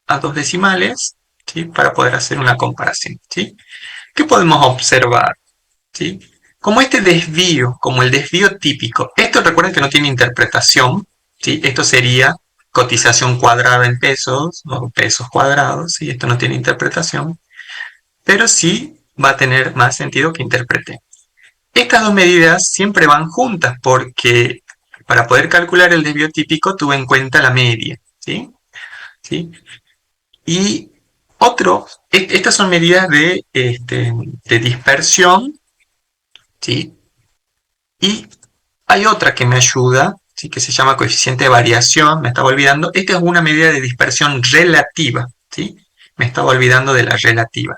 a 2 decimales, ¿sí?, para poder hacer una comparación, ¿sí? ¿Qué podemos observar? ¿Sí? Como este desvío, como el desvío típico, esto recuerden que no tiene interpretación, ¿sí? Esto sería cotización cuadrada en pesos, o pesos cuadrados, ¿sí? Esto no tiene interpretación, pero sí va a tener más sentido que interprete. Estas dos medidas siempre van juntas porque para poder calcular el desvío típico tuve en cuenta la media, ¿sí? ¿Sí? Y estas son medidas de dispersión, ¿sí? Y hay otra que me ayuda, ¿sí?, que se llama coeficiente de variación, me estaba olvidando. Esta es una medida de dispersión relativa, ¿sí? Me estaba olvidando de la relativa.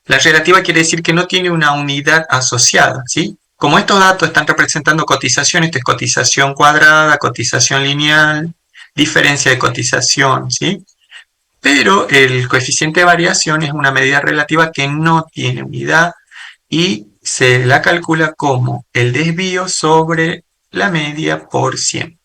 La relativa quiere decir que no tiene una unidad asociada, ¿sí? Como estos datos están representando cotización, esto es cotización cuadrada, cotización lineal, diferencia de cotización, ¿sí? Pero el coeficiente de variación es una medida relativa que no tiene unidad y se la calcula como el desvío sobre la media por 100.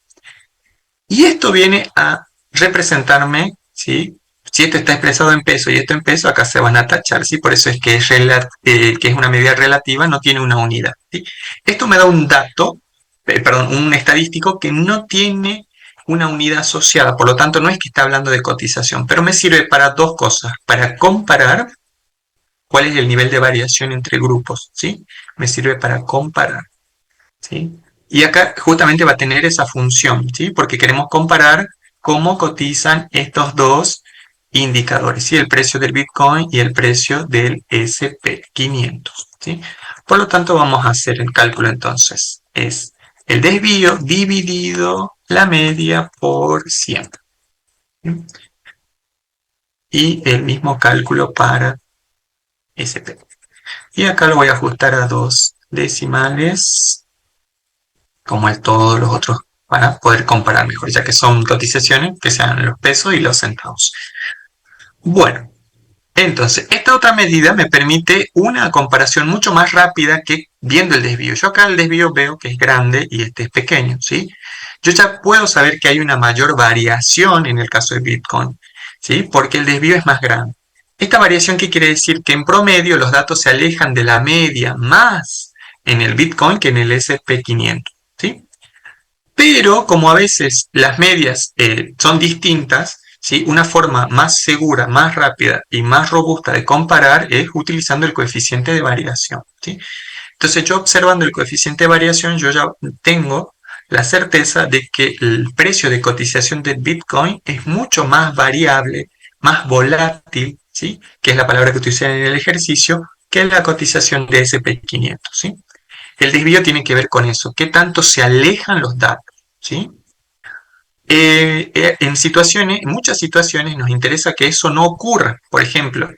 Y esto viene a representarme, ¿sí? Si esto está expresado en peso y esto en peso, acá se van a tachar, ¿sí? Por eso es que es una medida relativa, no tiene una unidad, ¿sí? Esto me da un dato, un estadístico que no tiene una unidad asociada, por lo tanto no es que está hablando de cotización, pero me sirve para dos cosas, para comparar cuál es el nivel de variación entre grupos, ¿sí? Me sirve para comparar. ¿sí? Y acá justamente va a tener esa función, ¿sí? Porque queremos comparar cómo cotizan estos dos indicadores, ¿sí? El precio del Bitcoin y el precio del SP500, ¿sí? Por lo tanto, vamos a hacer el cálculo entonces. Es el desvío dividido la media por 100. ¿Sí? Y el mismo cálculo para SP. Y acá lo voy a ajustar a 2 decimales, como en todos los otros, para poder comparar mejor, ya que son cotizaciones que sean los pesos y los centavos. Bueno, entonces, esta otra medida me permite una comparación mucho más rápida que viendo el desvío. Yo acá el desvío veo que es grande y este es pequeño, ¿sí? Yo ya puedo saber que hay una mayor variación en el caso de Bitcoin, ¿sí? Porque el desvío es más grande. Esta variación, ¿qué quiere decir? Que en promedio los datos se alejan de la media más en el Bitcoin que en el SP500, ¿sí? Pero como a veces las medias son distintas, ¿sí? Una forma más segura, más rápida y más robusta de comparar es utilizando el coeficiente de variación, ¿sí? Entonces yo observando el coeficiente de variación, yo ya tengo la certeza de que el precio de cotización de Bitcoin es mucho más variable, más volátil, ¿sí? Que es la palabra que utilicé en el ejercicio, que la cotización de SP500, ¿sí? El desvío tiene que ver con eso, qué tanto se alejan los datos, ¿sí? En muchas situaciones nos interesa que eso no ocurra. Por ejemplo,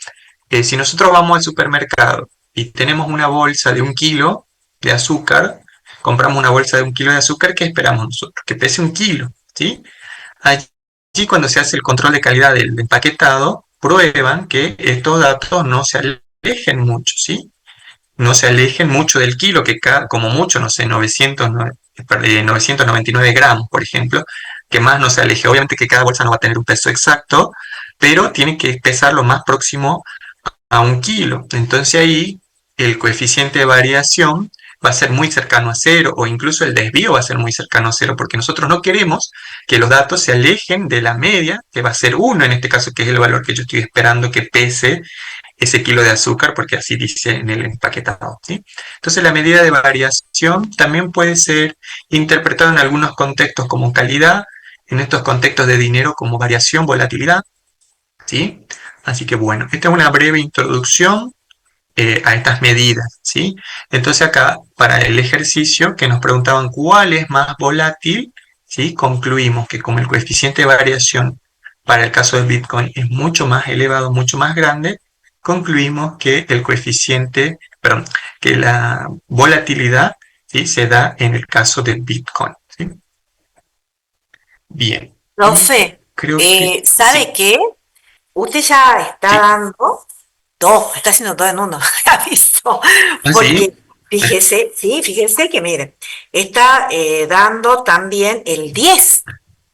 si nosotros vamos al supermercado y tenemos una bolsa de 1 kilo de azúcar, compramos una bolsa de 1 kilo de azúcar, ¿qué esperamos nosotros? Que pese 1 kilo, ¿sí? Allí cuando se hace el control de calidad del empaquetado, prueban que estos datos no se alejen mucho, ¿sí? No se alejen mucho del kilo, que como mucho, no sé, 999 gramos, por ejemplo, que más no se aleje. Obviamente que cada bolsa no va a tener un peso exacto, pero tiene que pesar lo más próximo a 1 kilo. Entonces ahí el coeficiente de variación va a ser muy cercano a cero, o incluso el desvío va a ser muy cercano a cero, porque nosotros no queremos que los datos se alejen de la media, que va a ser 1 en este caso, que es el valor que yo estoy esperando que pese ese kilo de azúcar, porque así dice en el empaquetado, ¿sí? Entonces la medida de variación también puede ser interpretada en algunos contextos como calidad, en estos contextos de dinero como variación, volatilidad, ¿sí? Así que bueno, esta es una breve introducción a estas medidas, ¿sí? Entonces acá, para el ejercicio que nos preguntaban cuál es más volátil, ¿sí? Concluimos que como el coeficiente de variación para el caso del Bitcoin es mucho más elevado, mucho más grande, concluimos que el coeficiente, perdón, que la volatilidad, ¿sí? Se da en el caso del Bitcoin, ¿sí? Bien, y Profe, creo que ¿sabe sí, qué? Usted ya está sí, dando dos, está haciendo todo en uno, ha visto, ¿ah, porque sí? fíjese, sí, fíjese que mire, está dando también el 10,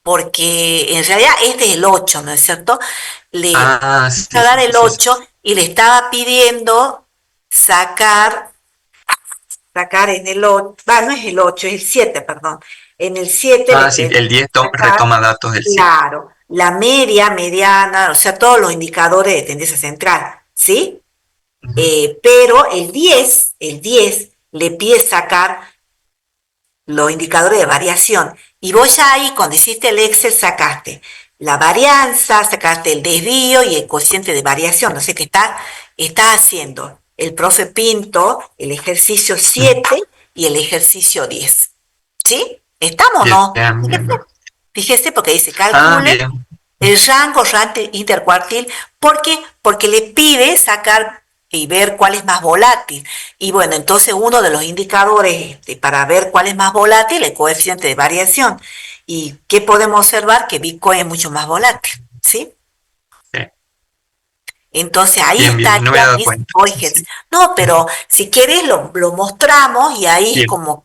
porque en realidad este es el 8, ¿no es cierto? Le Ah, va a sí, dar sí, el sí, sí, 8 y le estaba pidiendo sacar, sacar en el 8, no es el 8, es el 7, perdón. En el 7 le Ah, sí, pedí el 10 sacar, retoma datos del 7. claro, la media, mediana, o sea, todos los indicadores de tendencia central, ¿sí? Ujú. Pero el diez le pide sacar los indicadores de variación. Y vos ya ahí, cuando hiciste el Excel, sacaste la varianza, sacaste el desvío y el cociente de variación. No sé qué está haciendo el profe Pinto, el ejercicio Ujú. 7 y el ejercicio 10. ¿Sí? ¿Estamos o Bien, no? bien, Fíjese, bien. fíjese porque dice Ah, calcule bien. el rango intercuartil. ¿Por qué? Porque le pide sacar y ver cuál es más volátil. Y bueno, entonces uno de los indicadores para ver cuál es más volátil es el coeficiente de variación. ¿Y qué podemos observar? Que Bitcoin es mucho más volátil, ¿sí? Sí. Entonces ahí Bien, bien, no me estaría había dado mis cuenta. Sí, ejercicios. sí. No, pero si quieres lo mostramos y ahí es Bien, como,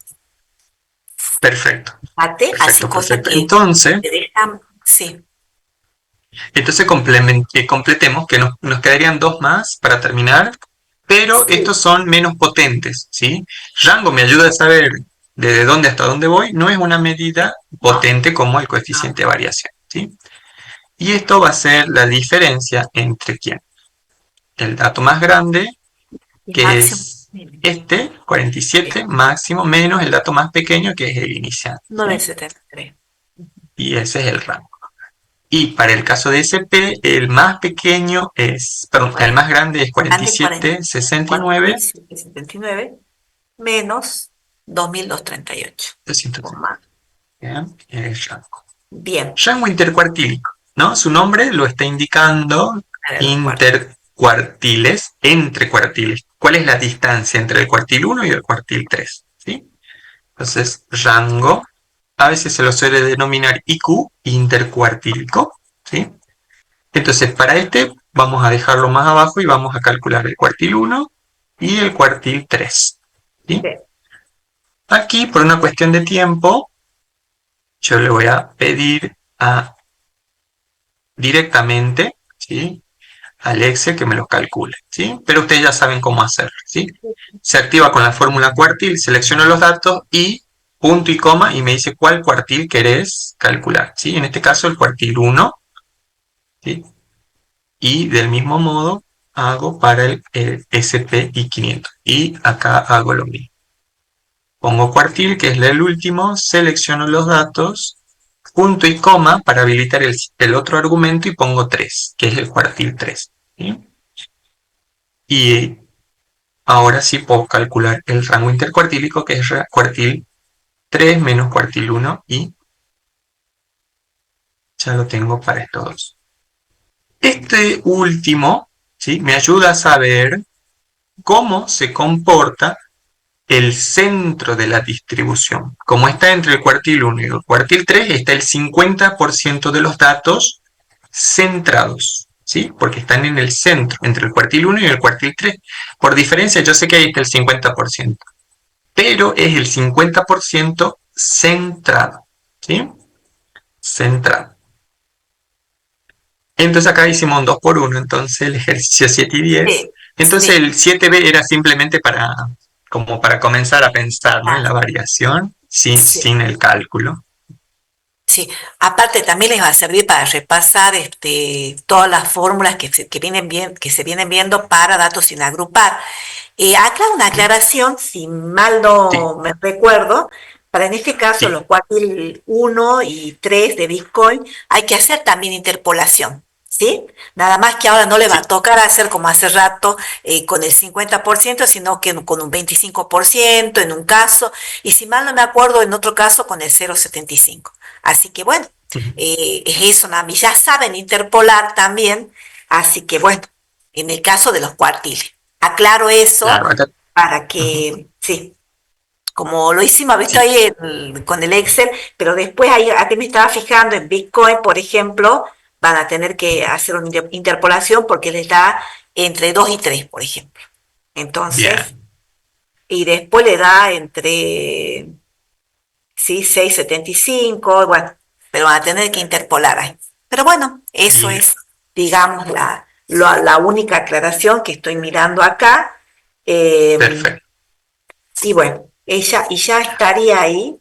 perfecto, fíjate, así perfecto, cosas perfecto. que Entonces, te dejan, sí. completemos que nos quedarían dos más para terminar, pero Sí. estos son menos potentes, ¿sí? Rango me ayuda a saber desde dónde hasta dónde voy, no es una medida No, potente como el no. coeficiente de variación, ¿sí? Y esto va a ser la diferencia entre quién. El dato más grande, El que máximo. es Este, 47, máximo, menos el dato más pequeño que es el inicial. ¿Sí? 973. Y ese es el rango. Y para el caso de SP, el más pequeño es, perdón, el más grande es 4769. 4779 menos 2238. 230. Bien, el rango. Bien, Rango intercuartílico, ¿no? Su nombre lo está indicando, a ver, los cuartos. intercuartiles, entre cuartiles. ¿Cuál es la distancia entre el cuartil 1 y el cuartil 3? ¿Sí? Entonces, rango, a veces se lo suele denominar IQ, intercuartílico, ¿sí? Entonces, para este vamos a dejarlo más abajo y vamos a calcular el cuartil 1 y el cuartil 3. ¿Sí? Bien. Aquí, por una cuestión de tiempo, yo le voy a pedir directamente, ¿sí?, al Excel que me lo calcule, ¿sí? Pero ustedes ya saben cómo hacerlo, ¿sí? Se activa con la fórmula cuartil, selecciono los datos y punto y coma y me dice cuál cuartil querés calcular, ¿sí? En este caso el cuartil 1, ¿sí? Y del mismo modo hago para el SPI 500 y acá hago lo mismo. Pongo cuartil, que es el último, selecciono los datos, punto y coma para habilitar el otro argumento y pongo 3, que es el cuartil 3. ¿Sí? Y ahora sí puedo calcular el rango intercuartílico, que es cuartil 3 menos cuartil 1 y ya lo tengo para estos dos. Este último, ¿sí?, me ayuda a saber cómo se comporta el centro de la distribución. Como está entre el cuartil 1 y el cuartil 3, está el 50% de los datos centrados, ¿sí? Porque están en el centro, entre el cuartil 1 y el cuartil 3. Por diferencia, yo sé que ahí está el 50%, pero es el 50% centrado, ¿sí? Centrado. Entonces acá hicimos un 2 por 1, entonces el ejercicio 7 y 10. Sí, Entonces sí. el 7B era simplemente como para comenzar a pensar, ¿no?, en Ah, la variación sí. sin el cálculo. Sí, aparte también les va a servir para repasar todas las fórmulas que se vienen viendo para datos sin agrupar. Acá una aclaración, si mal Sí, no me recuerdo, para en este caso sí, los cuartil 1 y 3 de Bitcoin hay que hacer también interpolación, ¿sí? Nada más que ahora no le va a sí. tocar hacer como hace rato con el 50%, sino que con un 25% en un caso, y si mal no me acuerdo, en otro caso con el 0,75. Así que bueno, Ujú. es eso, nada más. Ya saben interpolar también, así que bueno, en el caso de los cuartiles. Aclaro eso Claro, acá. para Ujú. que, sí, como lo hicimos, visto Sí, ahí con el Excel, pero después ahí, aquí me estaba fijando en Bitcoin, por ejemplo, van a tener que hacer una interpolación porque les da entre 2 y 3, por ejemplo. Entonces, bien. y después le da entre, sí, 6,75, bueno, pero van a tener que interpolar ahí. Pero bueno, eso Bien, es, digamos, la única aclaración que estoy mirando acá. Eh, perfecto. y bueno, y ya estaría ahí,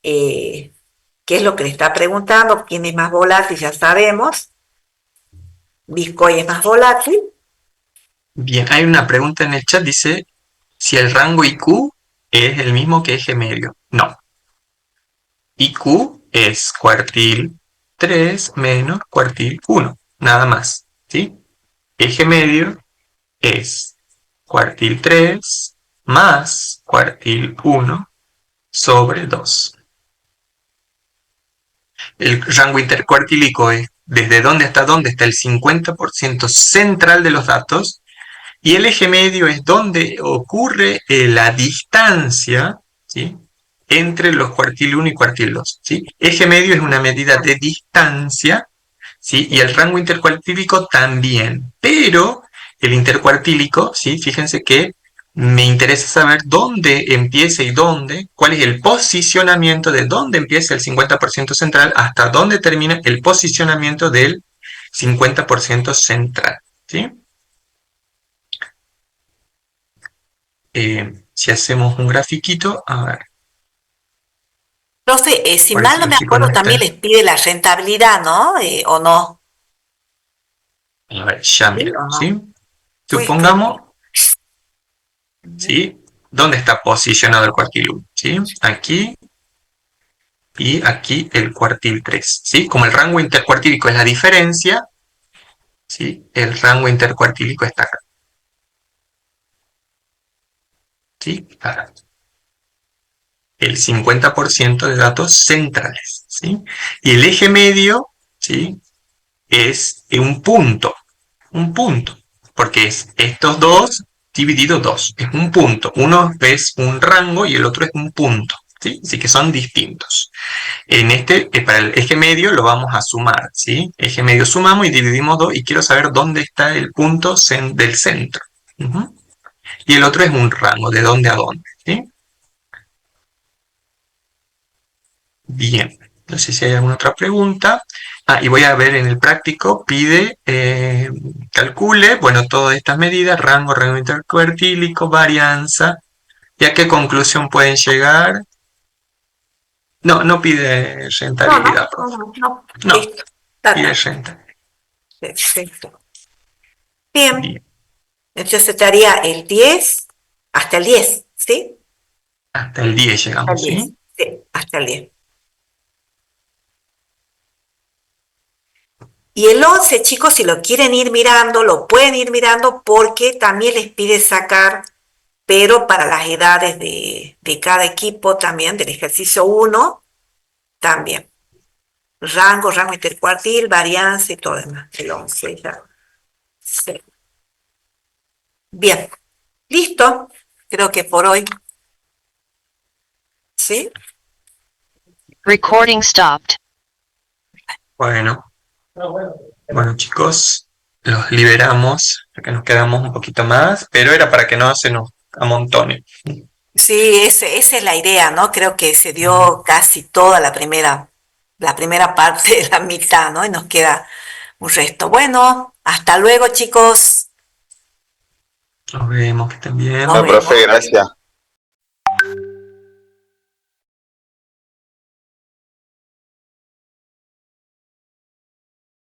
qué es lo que le está preguntando, quién es más volátil, ya sabemos, Bitcoin es más volátil. Bien, hay una pregunta en el chat, dice si el rango IQ es el mismo que eje medio. No, IQ es cuartil 3 menos cuartil 1, nada más, ¿sí? Eje medio es cuartil 3 más cuartil 1 sobre 2. El rango intercuartílico es desde dónde está el 50% central de los datos, y el eje medio es donde ocurre la distancia, ¿sí?, entre los cuartil 1 y cuartil 2. ¿Sí? Eje medio es una medida de distancia, ¿sí?, y el rango intercuartílico también, pero el intercuartílico, ¿sí?, fíjense que me interesa saber dónde empieza y cuál es el posicionamiento de dónde empieza el 50% central hasta dónde termina el posicionamiento del 50% central. ¿Sí? Si hacemos un grafiquito, a ver, Profe, si por ahí mal si no los me chicos no acuerdo, también están. les pide la rentabilidad, ¿no? ¿O no? A ver, ya ¿Sí miramos, o no? ¿sí? Fui, Supongamos, ¿sí? ¿Dónde está posicionado el cuartil 1? ¿Sí? Aquí y aquí el cuartil 3, ¿sí? Como el rango intercuartílico es la diferencia, ¿sí? El rango intercuartílico está acá. ¿Sí? Acá. El 50% de datos centrales, ¿sí? Y el eje medio, ¿sí? Es un punto, porque es estos dos dividido 2, es un punto. Uno es un rango y el otro es un punto, ¿sí? Así que son distintos. En para el eje medio lo vamos a sumar, ¿sí? Eje medio sumamos y dividimos 2 y quiero saber dónde está el punto del centro. Y el otro es un rango, de dónde a dónde, ¿sí? Bien, no sé si hay alguna otra pregunta. Y voy a ver en el práctico, pide, calcule, bueno, todas estas medidas, rango intercuartílico, varianza, ¿y a qué conclusión pueden llegar? No, no pide rentabilidad, profe. No, Listo. Está, pide está. rentabilidad. Perfecto. Bien. Bien, Entonces estaría el 10 hasta el 10, ¿sí? hasta el 10 Hasta el llegamos, 10. ¿sí? Sí, hasta el 10. Y el 11, chicos, si lo quieren ir mirando, lo pueden ir mirando porque también les pide sacar, pero para las edades de cada equipo también, del ejercicio 1, también. Rango intercuartil, varianza y todo lo demás. El 11 ya. Sí. Bien, listo. Creo que por hoy. ¿Sí? Recording stopped. Bueno, chicos, los liberamos, porque nos quedamos un poquito más, pero era para que no se nos amontone. Sí, esa es la idea, ¿no? Creo que se dio casi toda la primera parte de la mitad, ¿no? Y nos queda un resto. Bueno, hasta luego, chicos. Nos vemos, que estén bien. Nos No, vemos. profe, gracias.